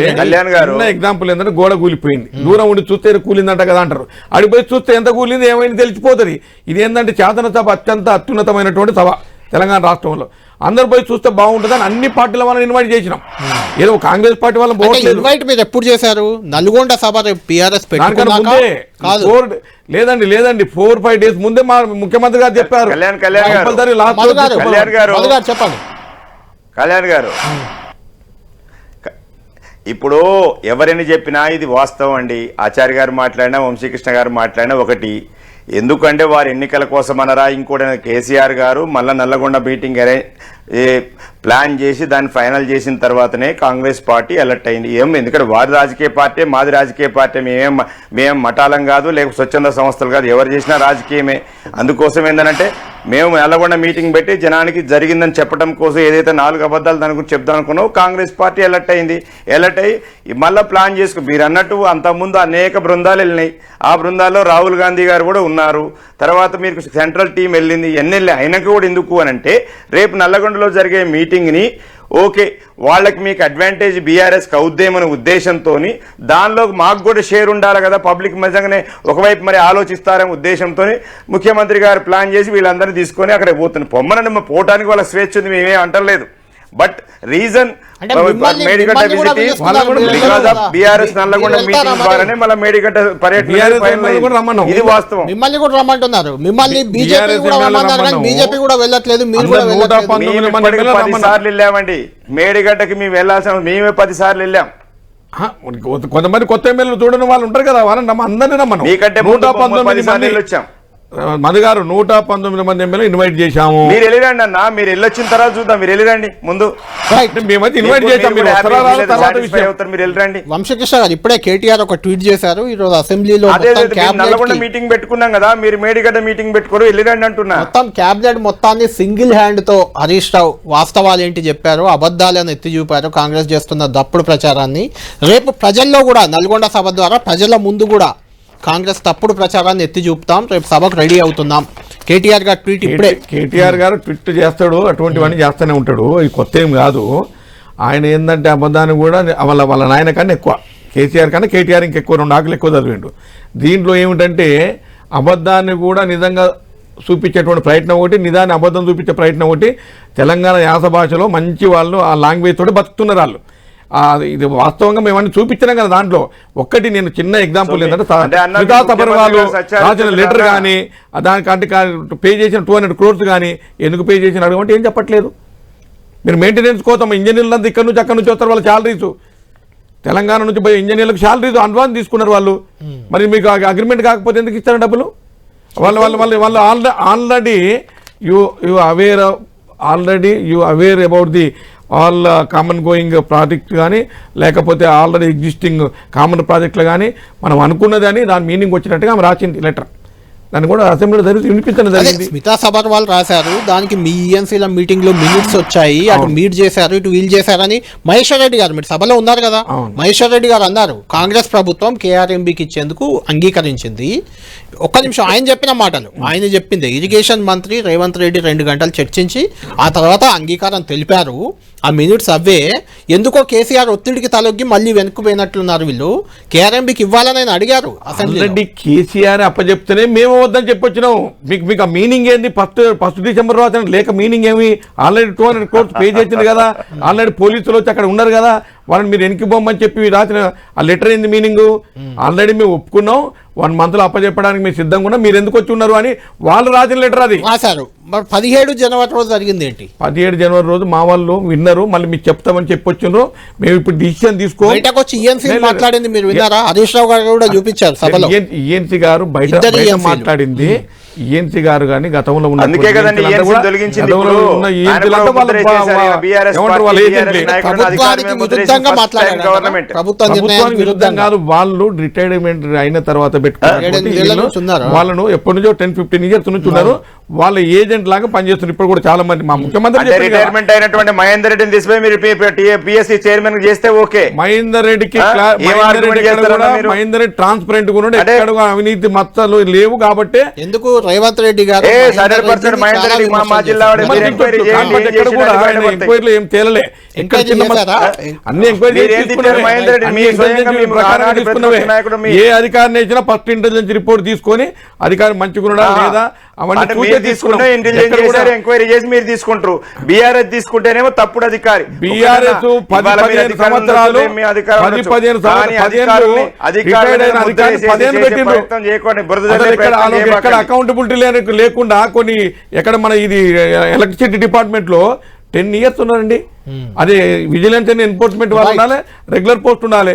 ఎగ్జాంపుల్ ఏంటంటే, గోడ కూలిపోయింది, దూరం ఉండి చూస్తే కూలిందంట కదా అంటారు, అడిపోయి చూస్తే ఎంత కూలింది ఏమైంది తెలిసిపోతుంది. ఇది ఏంటంటే శాసన సభ అత్యంత అత్యున్నతమైనటువంటి సభ తెలంగాణ రాష్ట్రంలో. అందరు పోయి చూస్తే బాగుంటుందని అన్ని పార్టీల వాళ్ళని ఇన్వైట్ చేసినాం. ఏదో కాంగ్రెస్ పార్టీ వాళ్ళని ఇన్వైట్ మీరు ఎప్పుడు చేశారు? నల్గొండ సభ టీఆర్ఎస్ లేదండి 4-5 డేస్ ముందే మా ముఖ్యమంత్రి గారు చెప్పారు. చెప్పండి కళ్యాణ్ గారు, ఇప్పుడు ఎవరైనా చెప్పినా ఇది వాస్తవం అండి. ఆచార్య గారు మాట్లాడినా, వంశీకృష్ణ గారు మాట్లాడినా ఒకటి. ఎందుకంటే వారు ఎన్నికల కోసం అనరా, ఇంకోటి కేసీఆర్ గారు మళ్ళీ నల్లగొండ మీటింగ్ ప్లాన్ చేసి దాన్ని ఫైనల్ చేసిన తర్వాతనే కాంగ్రెస్ పార్టీ అలర్ట్ అయింది. ఎందుకంటే వారి రాజకీయ పార్టీ, మాది రాజకీయ పార్టీ, మేము మఠాలం కాదు, లేక స్వచ్ఛంద సంస్థలు కాదు, ఎవరు చేసినా రాజకీయమే. అందుకోసం ఏంటంటే మేము నల్లగొండ మీటింగ్ పెట్టి జనానికి జరిగిందని చెప్పడం కోసం ఏదైతే 4 అబద్ధాలు దాని గురించి చెప్దాం అనుకున్నావు, కాంగ్రెస్ పార్టీ అలర్ట్ అయింది. అలర్ట్ అయ్యి మళ్ళీ ప్లాన్ చేసుకుని, మీరు అన్నట్టు అంతకుముందు అనేక బృందాలు వెళ్ళినాయి. ఆ బృందాల్లో రాహుల్ గాంధీ గారు కూడా ఉన్నారు. తర్వాత మీకు సెంట్రల్ టీం వెళ్ళింది. ఎన్నెళ్ళి అయినాక కూడా ఎందుకు అని అంటే, రేపు నల్లగొండలో జరిగే మీటింగ్ని ఓకే వాళ్ళకి మీకు అడ్వాంటేజ్ బీఆర్ఎస్కి అవుద్దేమనే ఉద్దేశంతో, దానిలో మాకు కూడా షేర్ ఉండాలి కదా, పబ్లిక్ నిజంగానే ఒకవైపు మరి ఆలోచిస్తారనే ఉద్దేశంతో ముఖ్యమంత్రి గారు ప్లాన్ చేసి వీళ్ళందరినీ తీసుకొని అక్కడ పోతున్నారు. పొమ్మనండి, పోవటానికి వాళ్ళ స్వేచ్ఛ ఉంది, మేమే అంటలేదు. But reason Medigadda visit because of BRS Nalgonda meeting ద్వారానే మళ్ళీ మేడిగడ్డ పర్యటన. ఇది వాస్తవం. మిమ్మల్ని కూడా రమ్మంటున్నారు, మిమ్మల్ని బీజేపీ కూడా వెళ్ళట్లేదు, మీరు కూడా 10 సార్లు వెళ్ళామండి మేడిగడ్డకి. మేము వెళ్ళాల్సిన మేమే 10 సార్లు వెళ్ళాం. కొంతమంది కొత్త ఎమ్మెల్యేలు చూడని వాళ్ళు ఉంటారు కదా, వాళ్ళని అందరినీ రమ్మను. మీకంటే 119 సార్లు వచ్చాం. మధు గారు 119 మంది ఎమ్మెల్యే ఇన్వైట్ చేశాము. మీరు వెళ్ళిరండి అన్న, మీరు వెళ్ళొచ్చిన తర్వాత చూద్దాం. మీరు వెళ్ళిరండి ముందు, మేమైతే ఇన్వైట్ చేశాం. మీరు మీరు వెళ్ళిరండి. వంశకృష్ణ గారు ఇప్పుడే కేటీఆర్ ఒక ట్వీట్ చేశారు. ఈ రోజు అసెంబ్లీలో నల్లగొండ మీటింగ్ పెట్టుకున్నాం కదా, మీరు మేడిగడ్డ మీటింగ్ పెట్టుకోరు, వెళ్ళిరండి అంటున్నా. మొత్తం క్యాబినెట్ మొత్తాన్ని సింగిల్ హ్యాండ్ తో హరీష్ రావు వాస్తవాలు ఏంటి చెప్పారు, అబద్ధాలను ఎత్తి చూపారు, కాంగ్రెస్ చేస్తున్న దప్పుడు ప్రచారాన్ని. రేపు ప్రజల్లో కూడా నల్గొండ సభ ద్వారా ప్రజల ముందు కూడా కాంగ్రెస్ తప్పుడు ప్రచారాన్ని ఎత్తి చూపుతాం, రేపు సభకు రెడీ అవుతున్నాం. కేటీఆర్ గారు ట్వీట్ ఇప్పుడే కేటీఆర్ గారు ట్వీట్ చేస్తాడు, అటువంటివన్నీ చేస్తూనే ఉంటాడు. ఇది కొత్త ఏం కాదు. ఆయన ఏంటంటే అబద్ధాన్ని కూడా వాళ్ళ నాయన కన్నా ఎక్కువ, కేసీఆర్ కన్నా కేటీఆర్ ఇంకెక్కువ, 2 ఆకులు ఎక్కువ చదివిండు. దీంట్లో ఏమిటంటే అబద్ధాన్ని కూడా నిజంగా చూపించేటువంటి ప్రయత్నం ఒకటి, నిజాన్ని అబద్ధం చూపించే ప్రయత్నం ఒకటి. తెలంగాణ యాస భాషలో మంచి వాళ్ళు ఆ లాంగ్వేజ్ తోటి బతుకుతున్నారు వాళ్ళు. ఇది వాస్తవంగా మేమన్నీ చూపించినాం కదా. దాంట్లో ఒక్కటి నేను చిన్న ఎగ్జాంపుల్ ఏంటంటే స్మితా సబర్వాల్ రాసిన లెటర్ కానీ దానికంటే పే చేసిన 200 crores కానీ ఎందుకు పే చేసిన అడగమంటే ఏం చెప్పట్లేదు. మీరు మెయింటెనెన్స్ కోసం ఇంజనీర్లంతా ఇక్కడ నుంచి అక్కడ నుంచి వస్తారు, వాళ్ళ శాలరీస్ తెలంగాణ నుంచి పోయి ఇంజనీర్లకు శాలరీస్ అడ్వాన్స్ తీసుకున్నారు వాళ్ళు. మరి మీకు అగ్రిమెంట్ కాకపోతే ఎందుకు ఇస్తారు డబ్బులు? వాళ్ళు already you aware about the all common going project కానీ లేకపోతే ఆల్రెడీ ఎగ్జిస్టింగ్ కామన్ ప్రాజెక్టులు కానీ మనం అనుకున్నది అని దాని మీనింగ్ వచ్చినట్టుగా ఆమె రాసింది లెటర్. దాన్ని కూడా అసెంబ్లీలో వినిపించడం జరిగింది. స్మితా సబర్వాల్ రాశారు, దానికి మీ ఈఎన్సీల మీటింగ్ లో మినిట్స్ వచ్చాయి, అటు మీట్ చేశారు ఇటు వీళ్ళు చేశారని మహేశ్వర్ రెడ్డి గారు, మీరు సభలో ఉన్నారు కదా, మహేశ్వర్ రెడ్డి గారు అన్నారు కాంగ్రెస్ ప్రభుత్వం కేఆర్ఎంబీకి ఇచ్చేందుకు అంగీకరించింది. ఒక్క నిమిషం, ఆయన చెప్పిన మాటలు ఆయన చెప్పింది. ఇరిగేషన్ మంత్రి రేవంత్ రెడ్డి 2 గంటలు చర్చించి ఆ తర్వాత అంగీకారం తెలిపారు. ఆ మినిట్స్ అవే. ఎందుకో కేసీఆర్ ఒత్తిడికి తలొగ్గి మళ్ళీ వెనక్కు పోయినట్లున్నారు వీళ్ళు. కేఆర్ఎంబీకి ఇవ్వాలని ఆయన అడిగారు అసెంబ్లీ. కేసీఆర్ అప్పచెప్తేనే మేము వద్దని చెప్పొచ్చినాం. మీకు ఆ మీనింగ్ ఏంది? ఫస్ట్ డిసెంబర్ రాసిన లేక మీనింగ్ ఏమి? ఆల్రెడీ 200 crores పే చేసింది కదా, ఆల్రెడీ పోలీసులు వచ్చి అక్కడ ఉన్నారు కదా, వాళ్ళని మీరు వెనక్కి పోమని చెప్పి రాసిన ఆ లెటర్ ఏంది మీనింగ్? ఆల్రెడీ మేము ఒప్పుకున్నాం, 1 month అప్పచెప్పడానికి మీరు సిద్ధంగా ఉన్నా, మీరు ఎందుకు వచ్చి ఉన్నారు అని వాళ్ళు రాసిన లెటర్ అది రాశారు. 17 జనవరి రోజు జరిగింది ఏంటి? 17 జనవరి రోజు మా వాళ్ళు విన్నారు, మళ్ళీ మీకు చెప్తామని చెప్పొచ్చున్నారు. మేము ఇప్పుడు డిసిషన్ తీసుకో బయటకు వచ్చి ఈఎన్సీ మాట్లాడింది మీరు విన్నారా? హరీష్ రావు గారు కూడా చూపించారు సభలో. ఈఎన్సీ గారు బయట మాట్లాడింది. ఈఎన్సీ గారు కానీ గతంలో ఉన్న విరుద్ధం కాదు, వాళ్ళు రిటైర్మెంట్ అయిన తర్వాత పెట్టుకున్నారు. వాళ్ళను ఎప్పటి నుంచో 10-15 years నుంచి ఉన్నారు, వాళ్ళ ఏజెంట్ లాగా పనిచేస్తున్నారు. ఇప్పుడు కూడా చాలా మంది మా ముఖ్యమంత్రి రిటైర్మెంట్ అయినటువంటి మహేందర్ రెడ్డిని తీసుకుని మీరు పిఎస్సి చైర్మన్ చేస్తే ఓకే. మహేందర్ రెడ్డికి మహేందర్ రెడ్డి ట్రాన్స్పరెంట్ గా ఎక్కడ అవినీతి మచ్చలు లేవు కాబట్టి ఎందుకు రేవంత్ రెడ్డి గారు ఎంక్వైరీలో ఏం తేలలే. అన్ని ఎంక్వైరీ ఏ అధికారిని ఇచ్చినా ఫస్ట్ ఇంటెలిజెన్స్ రిపోర్ట్ తీసుకొని అధికారి మంచిగా లేదా అవన్నీ ఎంక్వైరీ చేసి మీరు తీసుకుంటారు. బీఆర్ఎస్ తీసుకుంటేనేమో తప్పుడు అధికారి. బీఆర్ఎస్ 10-15 సంవత్సరాలు అకౌంటబిలిటీ లేకుండా కొన్ని ఎక్కడ మన ఇది ఎలక్ట్రిసిటీ డిపార్ట్మెంట్ లో 10 years ఉన్నారండి. అదే విజిలెన్స్ అండ్ ఎన్ఫోర్స్మెంట్ వాళ్ళు ఉండాలి, రెగ్యులర్ పోస్ట్ ఉండాలి.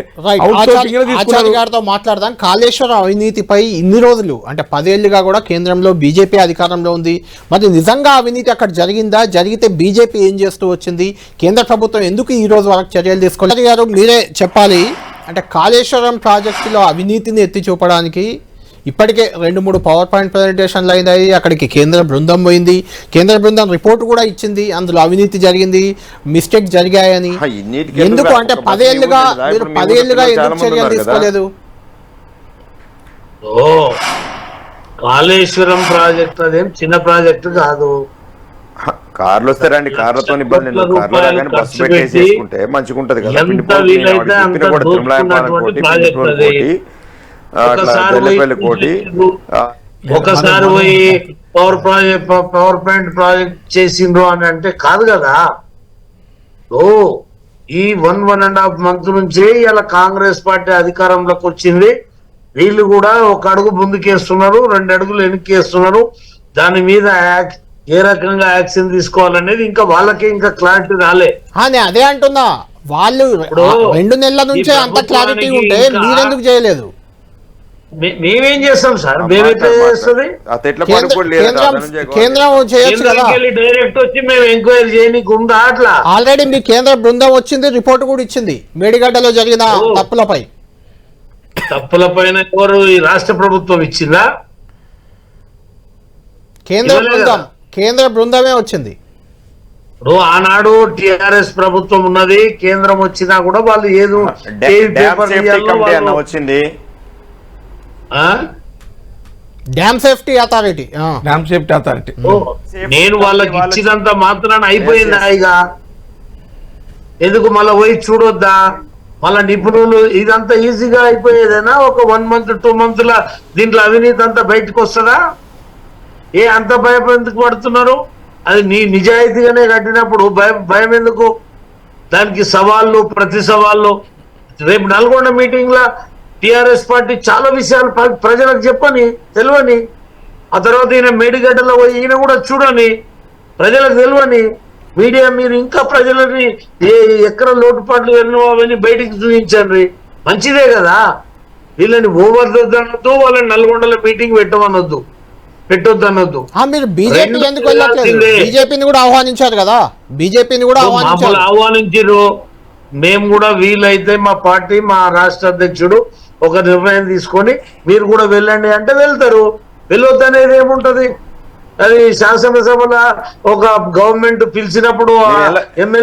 ఆచార్య గారితో మాట్లాడదాం. కాళేశ్వరం అవినీతిపై ఇన్ని రోజులు అంటే 10 ఏళ్లుగా కూడా కేంద్రంలో బీజేపీ అధికారంలో ఉంది. మరి నిజంగా అవినీతి అక్కడ జరిగిందా? జరిగితే బీజేపీ ఏం చేస్తూ వచ్చింది? కేంద్ర ప్రభుత్వం ఎందుకు ఈ రోజు వరకు చర్యలు తీసుకోలేదు? గారు మీరే చెప్పాలి. అంటే కాళేశ్వరం ప్రాజెక్టులో అవినీతిని ఎత్తి చూపడానికి ఇప్పటికే 2-3 పవర్ పాయింట్ ప్రజెంటేషన్లు అయినాయి. అక్కడికి కేంద్ర బృందం పోయింది, కేంద్ర బృందం రిపోర్ట్ కూడా ఇచ్చింది, అందులో అవినీతి జరిగింది, మిస్టేక్ జరిగాయని. ఎందుకు అంటే 10 ఏళ్లుగా మీరు 10 ఏళ్లుగా ఎందుకు చర్యలు తీసుకోలేదు? కాళేశ్వరం ప్రాజెక్ట్ అదేం చిన్న ప్రాజెక్టు కాదు. కార్లు వస్తారండి, కార్లతో ఇబ్బంది లేదు. కార్లు బస్సు పెట్టేసి మంచిగా ఉంటది కదా. ఒకసారి పోయి పవర్ పాయింట్ ప్రాజెక్ట్ చేసిండ్రు అని అంటే కాదు కదా. ఈ 1.5 months నుంచే ఇలా కాంగ్రెస్ పార్టీ అధికారంలోకి వచ్చింది. వీళ్ళు కూడా 1 అడుగు ముందుకేస్తున్నారు, 2 అడుగులు వెనక్కేస్తున్నారు. దాని మీద ఏ రకంగా యాక్షన్ తీసుకోవాలనేది ఇంకా వాళ్ళకి ఇంకా క్లారిటీ రాలే. అదే అంటున్నా, వాళ్ళు 2 నెలల నుంచే అంత క్లారిటీ ఉంటే మీరెందుకు చేయలేదు? మేమేం చేస్తాం సార్? మేము ఎట్లా చేస్తుంది? అట్లా పడుకోడు లేదు కేంద్రం చేయొచ్చు కదా. కేంద్రానికి వెళ్ళి డైరెక్ట్ వచ్చి మేము ఎంక్వైరీ చేయనీకి ఉందా అట్లా? ఆల్రెడీ మీ కేంద్ర బృందం వచ్చింది, రిపోర్ట్ కూడా ఇచ్చింది మేడిగడ్డలో జరిగిన తప్పులపై. తప్పుల పైన ఎవరు? ఈ రాష్ట్ర ప్రభుత్వం ఇచ్చిందా? కేంద్ర బృందమే వచ్చింది. ఇప్పుడు ఆనాడు టిఆర్ఎస్ ప్రభుత్వం ఉన్నది, కేంద్రం వచ్చినా కూడా వాళ్ళు ఏదో వచ్చింది. Dam safety authority. నేను వాళ్ళకి ఇచ్చినంత మాత్రాన అయిపోయింది హాయిగా. ఎందుకు మళ్ళీ పోయి చూడొద్దా? మళ్ళా నిపుణులు ఇదంతా ఈజీగా అయిపోయేదేనా? ఒక 1 month 2 months దీంట్లో అవినీతి అంతా బయటకు వస్తుందా? అంత భయం ఎందుకు పడుతున్నారు? అది నిజాయితీగానే కట్టినప్పుడు భయం ఎందుకు? దానికి సవాళ్ళు, ప్రతి సవాళ్ళు. రేపు నల్గొండ మీటింగ్ లా టిఆర్ఎస్ పార్టీ చాలా విషయాలు ప్రజలకు చెప్పని, తెలియని, ఆ తర్వాత ఈయన మేడిగడ్డలో పోయి ఈయన కూడా చూడని, ప్రజలకు తెలియని మీడియా మీరు ఇంకా ప్రజలని ఎక్కడ లోటుపాట్లు ఎన్నో అవన్నీ బయటికి చూపించండి. మంచిదే కదా. వీళ్ళని ఓవర్దొద్దనొద్దు, వాళ్ళని నల్గొండలో మీటింగ్ పెట్టొద్దనొద్దు. మీరు బీజేపీ ఎందుకు వెళ్ళట్లేదు? బీజేపీని కూడా ఆహ్వానించారు కదా. బీజేపీని కూడా ఆహ్వానించారు. మేము కూడా వీలైతే మా పార్టీ, మా రాష్ట్ర అధ్యక్షుడు ఒక నిర్ణయం తీసుకొని మీరు కూడా వెళ్ళండి అంటే వెళ్తారు. వెళ్ళొద్దనేది ఏముంటది? అది శాసనసభలో ఒక గవర్నమెంట్ పిలిచినప్పుడు మీ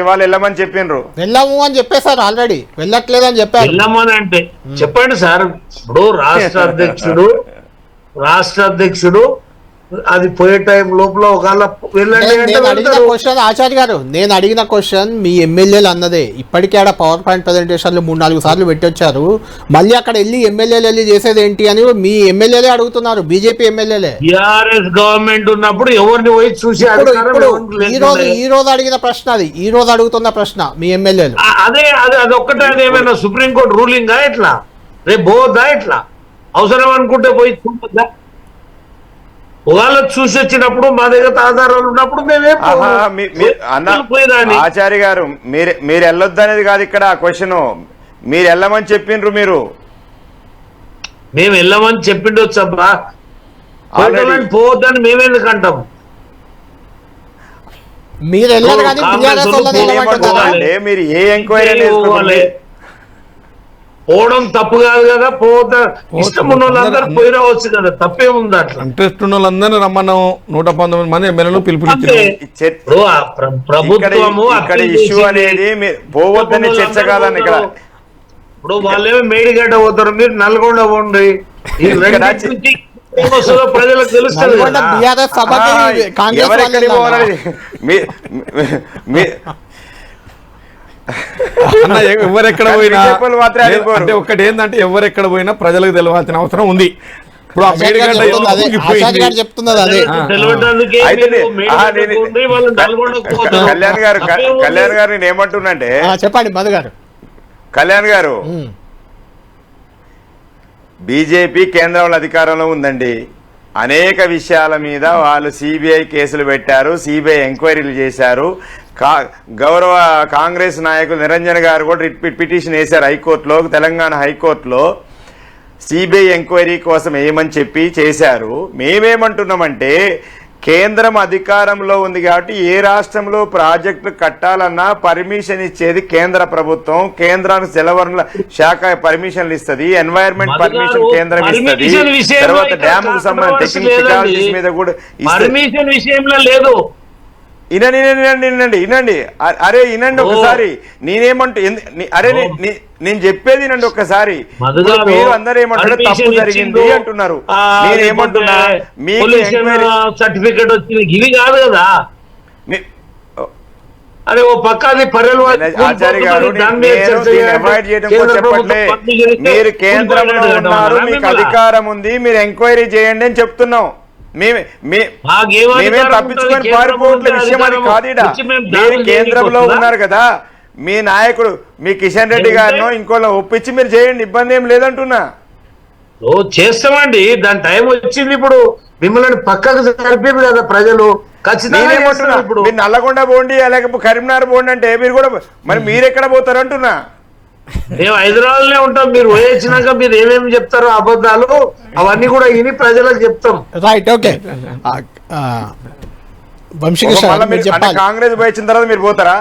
వాళ్ళు వెళ్ళమని చెప్పిండ్రు, వెళ్ళము అని చెప్పేశారు. ఆల్రెడీ వెళ్ళట్లేదని చెప్పారు. వెళ్ళమని అంటే చెప్పండి సార్. ఇప్పుడు రాష్ట్ర అధ్యక్షుడు అది పోయే టైం లోపల ఒకవేళ వెళ్ళండి. ఆచార్య గారు, నేను అడిగిన క్వశ్చన్ మీ ఎమ్మెల్యేలు అన్నదే. ఇప్పటికే ఆడ పవర్ పాయింట్ ప్రజెంటేషన్లు 3-4 సార్లు పెట్టొచ్చారు. మళ్ళీ అక్కడ వెళ్ళి ఎమ్మెల్యేలు వెళ్ళి చేసేది ఏంటి అని మీ ఎమ్మెల్యేలే అడుగుతున్నారు, బీజేపీ ఎమ్మెల్యేలే. టిఆర్ఎస్ గవర్నమెంట్ ఉన్నప్పుడు ఎవరిని పోయి చూసి ఈ రోజు అడిగిన ప్రశ్న అది. ఈ రోజు అడుగుతున్న ప్రశ్న మీ ఎమ్మెల్యేలు అది ఒక్కటే. అదేమైనా సుప్రీంకోర్టు రూలింగా? ఎట్లా రేపు పోవద్దా? ఎట్లా అవసరం అనుకుంటే పోయి చూపొద్దా? ఒకవేళ చూసి వచ్చినప్పుడు మా దగ్గర ఆధారాలు ఉన్నప్పుడు ఆచార్య గారు మీరు వెళ్ళొద్దు అనేది కాదు ఇక్కడ క్వశ్చన్. మీరు వెళ్ళమని చెప్పిండ్రు. మేము వెళ్ళమని చెప్పిండొచ్చబ్బా. పోవద్దని మేమెందుకు అంటాం? మీరు వెళ్ళారు కానీ మీరు ఏ ఎంక్వైరీ పోవడం తప్పు కాదు కదా. పోతా ఇష్టం ఉన్న వాళ్ళందరూ పోయి రావచ్చు కదా, తప్పేముంది? అట్లా ఇంట్రెస్ట్ ఉన్న వాళ్ళందరూ రమ్మన్నాం. 119 మంది ఎమ్మెల్యేలు పిలుపునిచ్చారు. ప్రభుత్వము ఇష్యూ అనేది పోవద్దని చర్చ కాదని ఇక్కడ. ఇప్పుడు వాళ్ళేమో మేడిగడ్డ పోతారు, మీరు నల్గొండ పోండి. ప్రజలకు తెలుస్తుంది. ఎవరెక్కడ పోయినా అంటే ఒక్కటి ఏంటంటే ఎవరెక్కడ పోయినా ప్రజలకు తెలియాల్సిన అవసరం ఉంది. ఇప్పుడు ఆ మేడిగడ్డ కళ్యాణ్ గారు నేను ఏమంటున్నంటే, చెప్పండి మధు గారు. కళ్యాణ్ గారు, బీజేపీ కేంద్రంలో అధికారంలో ఉందండి. అనేక విషయాల మీద వాళ్ళు సిబిఐ కేసులు పెట్టారు, సిబిఐ ఎంక్వైరీలు చేశారు. గౌరవ కాంగ్రెస్ నాయకులు నిరంజన్ గారు కూడా రిట్ పిటిషన్ వేశారు హైకోర్టులో, తెలంగాణ హైకోర్టులో సిబిఐ ఎంక్వైరీ కోసం ఏమని చెప్పి చేశారు. మేమేమంటున్నామంటే, కేంద్రం అధికారంలో ఉంది కాబట్టి ఏ రాష్ట్రంలో ప్రాజెక్టులు కట్టాలన్నా పర్మిషన్ ఇచ్చేది కేంద్ర ప్రభుత్వం. కేంద్రానికి జలవనరుల శాఖ పర్మిషన్లు ఇస్తుంది, ఎన్వైరన్మెంట్ పర్మిషన్ కేంద్రం ఇస్తుంది. తర్వాత డ్యామ్ కు సంబంధించి టెక్నికల్ మీద కూడా పర్మిషన్ విషయంలో లేదు. వినండి అరే వినండి ఒకసారి. నేనేమంటూ అరే నేను చెప్పేది వినండి ఒక్కసారి. మీరు అందరూ ఏమంటారు, తప్పు జరిగింది అంటున్నారు. నేనేమంటున్నా, మీకు సర్టిఫికేట్ వచ్చింది ఇవి కాదు కదా. అరే ఓ పక్కది ఆచార్య గారు, అవాయిడ్ చేయడం చెప్పట్లే. మీరు కేంద్రంలో ఉన్నారు, మీకు అధికారం ఉంది, మీరు ఎంక్వైరీ చేయండి అని చెప్తున్నాం. మేమే తప్పించుకొని పారిపోవట్లే విషయం అది కాదుడా. మీరు కేంద్రంలో ఉన్నారు కదా, మీ నాయకుడు మీ కిషన్ రెడ్డి గారినో ఇంకోళ్ళ ఒప్పించి మీరు చేయండి, ఇబ్బంది ఏం లేదంటున్నా. చేస్తామండి, దాని టైం వచ్చింది. ఇప్పుడు మిమ్మల్ని పక్కకు జరిపేది కదా ప్రజలు. ఖచ్చితంగా ఇప్పుడు నల్లగొండ పోండి లేకపోతే కరీంనగర్ పోండి అంటే మీరు కూడా మరి మీరెక్కడ పోతారు అంటున్నా. మేము హైదరాబాద్లోనే ఉంటాం. మీరు వచ్చినాక మీరు ఏమేమి చెప్తారో అబద్ధాలు అవన్నీ కూడా విని ప్రజలకు చెప్తాం. Right, okay. వంశీకృష్ణ మళ్ళా మీరు మీరు- అంటే చెప్పాలి. కాంగ్రెస్ పోయి వచ్చిన తర్వాత మీరు పోతారా?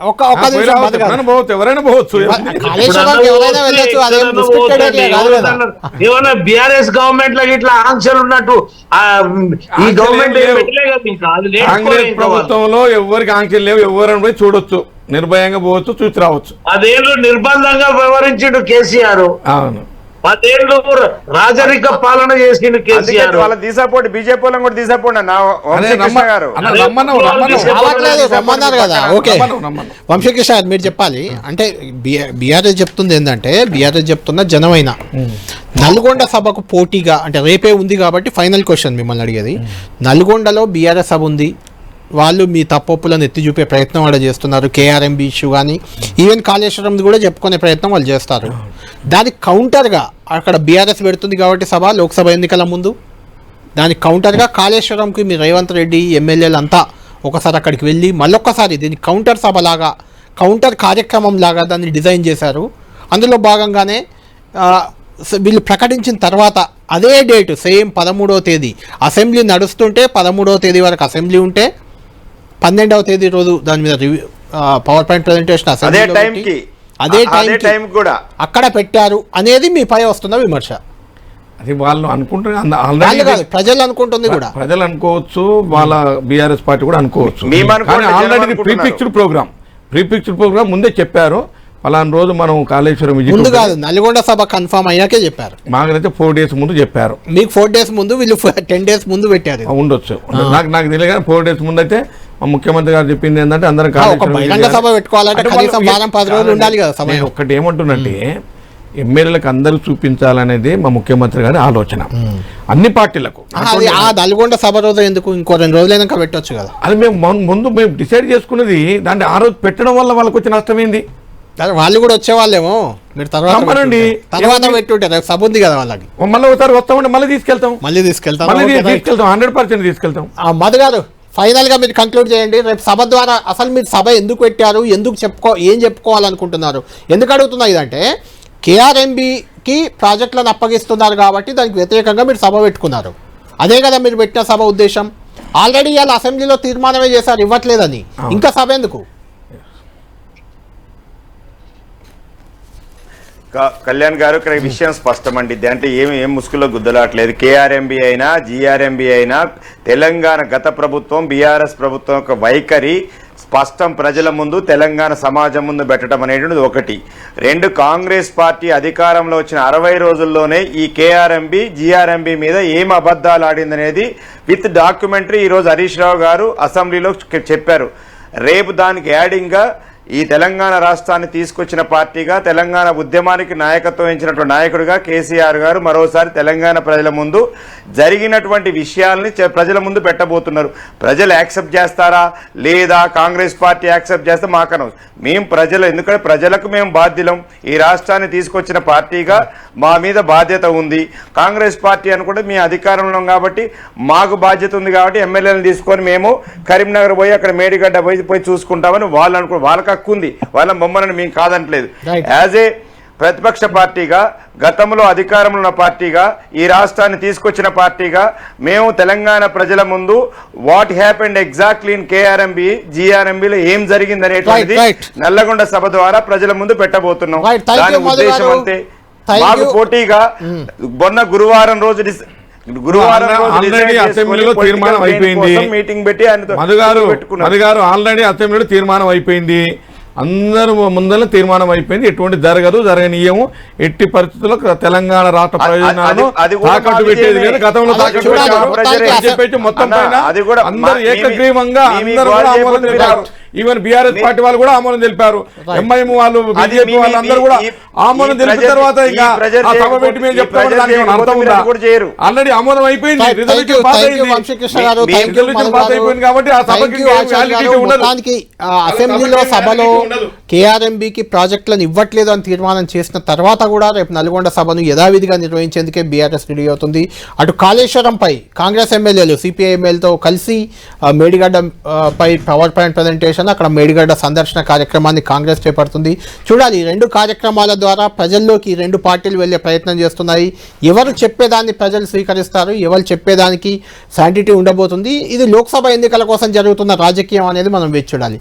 ఒక్క నిమిషం మధు గారు. ఎవరైనా పోవచ్చు. కాళేశ్వరానికి ఎవరైనా వెళ్ళొచ్చు, అదేం restricted area కాదు కదా. ఏమన్నా బిఆర్ఎస్ గవర్నమెంట్ లకి ఇట్లా ఆంక్షలు ఉన్నట్టు ఈ గవర్నమెంట్ లేవు. పెట్టలే కదా ఇంకా. అది కాంగ్రెస్ నేర్చుకోలేదు ఇంకా వాళ్ళు. ప్రభుత్వంలో ఎవరికి ఆంక్షలు లేవు, ఎవరైనా పోయి చూడొచ్చు, నిర్భయంగా పోవచ్చు, చూసి రావచ్చు. 10 ఏళ్ళు నిర్బంధంగా వ్యవహరించిండు కేసీఆర్. అవును. 10 ఏళ్ళు రాజరిక పాలన చేసిండు అందుకే కేసీఆర్. వాళ్ళ తీసాపోండి, బీజేపీ వాళ్ళని కూడా తీసాపోండి అన్న వంశీకృష్ణ గారు. అన్న రమ్మన్నావు. రావట్లేదు, రమ్మన్నారు కదా. ఓకే, రమ్మన్నావు. వంశీకృష్ణ గారు మీరు చెప్పాలి. అంటే బీఆర్ఎస్ చెప్తుంది ఏంటంటే, బీఆర్ఎస్ చెప్తున్న జనమైన నల్గొండ సభకు పోటీగా, అంటే రేపే ఉంది కాబట్టి ఫైనల్ క్వశ్చన్ మిమ్మల్ని అడిగేది, నల్గొండలో బీఆర్ఎస్ సభ ఉంది, వాళ్ళు మీ తప్పొప్పులను ఎత్తి చూపే ప్రయత్నం వాళ్ళు చేస్తున్నారు. కేఆర్ఎంబీ ఇష్యూ కానీ ఈవెన్ కాళేశ్వరం కూడా చెప్పుకునే ప్రయత్నం వాళ్ళు చేస్తారు. దానికి కౌంటర్గా అక్కడ బీఆర్ఎస్ పెడుతుంది కాబట్టి సభ, లోక్సభ ఎన్నికల ముందు దానికి కౌంటర్గా కాళేశ్వరంకి మీ రేవంత్ రెడ్డి ఎమ్మెల్యేలు అంతా ఒకసారి అక్కడికి వెళ్ళి మళ్ళొక్కసారి దీన్ని కౌంటర్ సభలాగా, కౌంటర్ కార్యక్రమం లాగా దాన్ని డిజైన్ చేశారు. అందులో భాగంగానే వీళ్ళు ప్రకటించిన తర్వాత అదే డేటు సేమ్ 13వ తేదీ అసెంబ్లీ నడుస్తుంటే, 13వ తేదీ వరకు అసెంబ్లీ ఉంటే 12వ తేదీ రోజు దాని మీద రివ్యూ పవర్ పాయింట్ ప్రెజెంటేషన్ అదే టైంకి అదే టైం కూడా అక్కడ పెట్టారు అనేది మీ పై వస్తున్న విమర్శ. అది వాళ్ళు అనుకుంటున్నారు, వాళ్ళు కాదు, ప్రజలు అనుకుంటుంది కూడా. ప్రజలు అనుకోవచ్చు, వాళ్ళ బీఆర్ఎస్ పార్టీ కూడా అనుకోవచ్చు. మేము అనుకోండి, కానీ ఆల్రెడీ జనం ప్రీ పిక్చర్ ప్రోగ్రామ్ ముందే చెప్పారు. పలానా రోజు మనం కాళేశ్వరం ముందు కాదు, నల్గొండ సభ కన్ఫర్మ్ అయ్యాకే చెప్పారు. మాకైతే 4 days ముందు చెప్పారు. మీకు 4 days ముందు, వీళ్ళు 10 days ముందు పెట్టారు. ఉండొచ్చు, నాకు తెలియదు కానీ 4 days ముందు అయితే మా ముఖ్యమంత్రి గారు చెప్పింది ఏంటంటే అందరం ఒక బహిరంగ సభ పెట్టుకోవాలంటే కనీసం వారం 10 రోజులు ఉండాలి కదా సమయం. ఒకటి ఏమంటున్నంటే ఎమ్మెల్యేలకు అందరూ చూపించాలనేది మా ముఖ్యమంత్రి గారి ఆలోచన, అన్ని పార్టీలకు. అది ఆ నల్గొండ సభ రోజు ఎందుకు, ఇంకో 2 రోజులైనా పెట్టొచ్చు కదా. అది ముందు మేము డిసైడ్ చేసుకున్నది. దాన్ని ఆ రోజు పెట్టడం వల్ల వాళ్ళకి వచ్చే నష్టం ఏంది? వాళ్ళు కూడా వచ్చేవాళ్ళేమో, మీరు తర్వాత పెట్టుంటే రేపు సభ ఉంది కదా వాళ్ళకి. మళ్ళీ ఒకసారి వస్తామంటే మళ్ళీ తీసుకెళ్తాం 100% తీసుకెళ్తాం. మధు గారు ఫైనల్ గా మీరు కంక్లూడ్ చేయండి. రేపు సభ ద్వారా అసలు మీరు సభ ఎందుకు పెట్టారు, ఎందుకు ఏం చెప్పుకోవాలనుకుంటున్నారు? ఎందుకు అడుగుతున్నా ఇదంటే, కేఆర్ఎంబీకి ప్రాజెక్టులను అప్పగిస్తున్నారు కాబట్టి దానికి వ్యతిరేకంగా మీరు సభ పెట్టుకున్నారు. అదే కదా మీరు పెట్టిన సభ ఉద్దేశం. ఆల్రెడీ ఇవాళ అసెంబ్లీలో తీర్మానమే చేశారు ఇవ్వట్లేదని, ఇంకా సభ ఎందుకు? కళ్యాణ్ గారు, ఇక్కడ విషయం స్పష్టమండి. అంటే ఏం ముసుగులో గుద్దలాట్లేదు. కేఆర్ఎంబీ అయినా జీఆర్ఎంబీ అయినా తెలంగాణ గత ప్రభుత్వం బీఆర్ఎస్ ప్రభుత్వం యొక్క వైఖరి స్పష్టం. ప్రజల ముందు, తెలంగాణ సమాజం ముందు పెట్టడం అనేటువంటిది ఒకటి. 2, కాంగ్రెస్ పార్టీ అధికారంలో వచ్చిన 60 రోజుల్లోనే ఈ కేఆర్ఎంబీ జీఆర్ఎంబీ మీద ఏం అబద్ధాలు ఆడిందనేది విత్ డాక్యుమెంటరీ ఈరోజు హరీష్ రావు గారు అసెంబ్లీలో చెప్పారు. రేపు దానికి యాడింగ్గా ఈ తెలంగాణ రాష్ట్రాన్ని తీసుకొచ్చిన పార్టీగా, తెలంగాణ ఉద్యమానికి నాయకత్వం వహించినటువంటి నాయకుడిగా కేసీఆర్ గారు మరోసారి తెలంగాణ ప్రజల ముందు జరిగినటువంటి విషయాల్ని ప్రజల ముందు పెట్టబోతున్నారు. ప్రజలు యాక్సెప్ట్ చేస్తారా లేదా, కాంగ్రెస్ పార్టీ యాక్సెప్ట్ చేస్తే మాకనం. మేము ప్రజలు, ఎందుకంటే ప్రజలకు మేము బాధ్యులం. ఈ రాష్ట్రాన్ని తీసుకొచ్చిన పార్టీగా మా మీద బాధ్యత ఉంది. కాంగ్రెస్ పార్టీ అనుకుంటే మీ అధికారంలో కాబట్టి మాకు బాధ్యత ఉంది కాబట్టి ఎమ్మెల్యేలను తీసుకొని మేము కరీంనగర్ పోయి అక్కడ మేడిగడ్డ పోయి చూసుకుంటామని వాళ్ళు అనుకో, వాళ్ళకి హక్కు ఉంది, వాళ్ళ బొమ్మలను మేము కాదనట్లేదు. యాజ్ ఏ ప్రతిపక్ష పార్టీగా, గతంలో అధికారంలో ఉన్న పార్టీగా, ఈ రాష్ట్రాన్ని తీసుకొచ్చిన పార్టీగా మేము తెలంగాణ ప్రజల ముందు what happened exactly in KRMB జీఆర్ఎంబీలో ఏం జరిగింది అనేటువంటిది నల్లగొండ సభ ద్వారా ప్రజల ముందు పెట్టబోతున్నాం. దాని ఉద్దేశం అంతే. మాకు పోటీగా మొన్న గురువారం రోజు అసెంబ్లీలో తీర్మానం అయిపోయింది. మీటింగ్ పెట్టి మధు గారు ఆల్రెడీ అసెంబ్లీలో తీర్మానం అయిపోయింది. అందరూ ముందర తీర్మానం అయిపోయింది. ఎటువంటి జరగనీయము. ఎట్టి పరిస్థితుల్లో తెలంగాణ రాష్ట్ర ప్రయోజనాలను తాకట్టు పెట్టేది లేదు. గతంలో తాకట్టు పెట్టారు. మొత్తం పైన అందరూ ఏకగ్రీవంగా అందరూ కూడా ఆమోదం తెలిపారు. ఈవెన్ బీఆర్ఎస్ పార్టీ వాళ్ళు కూడా ఆమోదం తెలిపారు. ఎంఐఎం వాళ్ళు, బీజేపీ వాళ్ళు అందరూ కూడా ఆమోదం తెలిపిన తర్వాత ఇంకా సభ పెట్టి మేము చెప్తామని దానికి అర్థం ఉందా? ఆల్రెడీ ఆమోదం అయిపోయింది, రిజల్యూషన్ పాస్ అయిపోయింది కాబట్టి ఆ సభకి అసెంబ్లీలో సభలో కేఆర్ఎంబీకి ప్రాజెక్టులను ఇవ్వట్లేదు అని తీర్మానం చేసిన తర్వాత కూడా రేపు నల్గొండ సభను యథావిధిగా నిర్వహించేందుకే బీఆర్ఎస్ రెడీ అవుతుంది. అటు కాళేశ్వరంపై కాంగ్రెస్ ఎమ్మెల్యేలు సిపిఐ ఎమ్మెల్యేలతో కలిసి మేడిగడ్డ పై పవర్ పాయింట్ ప్రజెంటేషన్, చూశాను. అక్కడ మేడిగడ్డ సందర్శన కార్యక్రమాన్ని కాంగ్రెస్ చేపడుతుంది. చూడాలి, ఈ రెండు కార్యక్రమాల ద్వారా ప్రజల్లోకి ఈ రెండు పార్టీలు వెళ్ళే ప్రయత్నం చేస్తున్నాయి. ఎవరు చెప్పేదాన్ని ప్రజలు స్వీకరిస్తారు, ఎవరు చెప్పేదానికి శాంటిటీ ఉండబోతుంది, ఇది లోక్సభ ఎన్నికల కోసం జరుగుతున్న రాజకీయం అనేది మనం వేచి చూడాలి.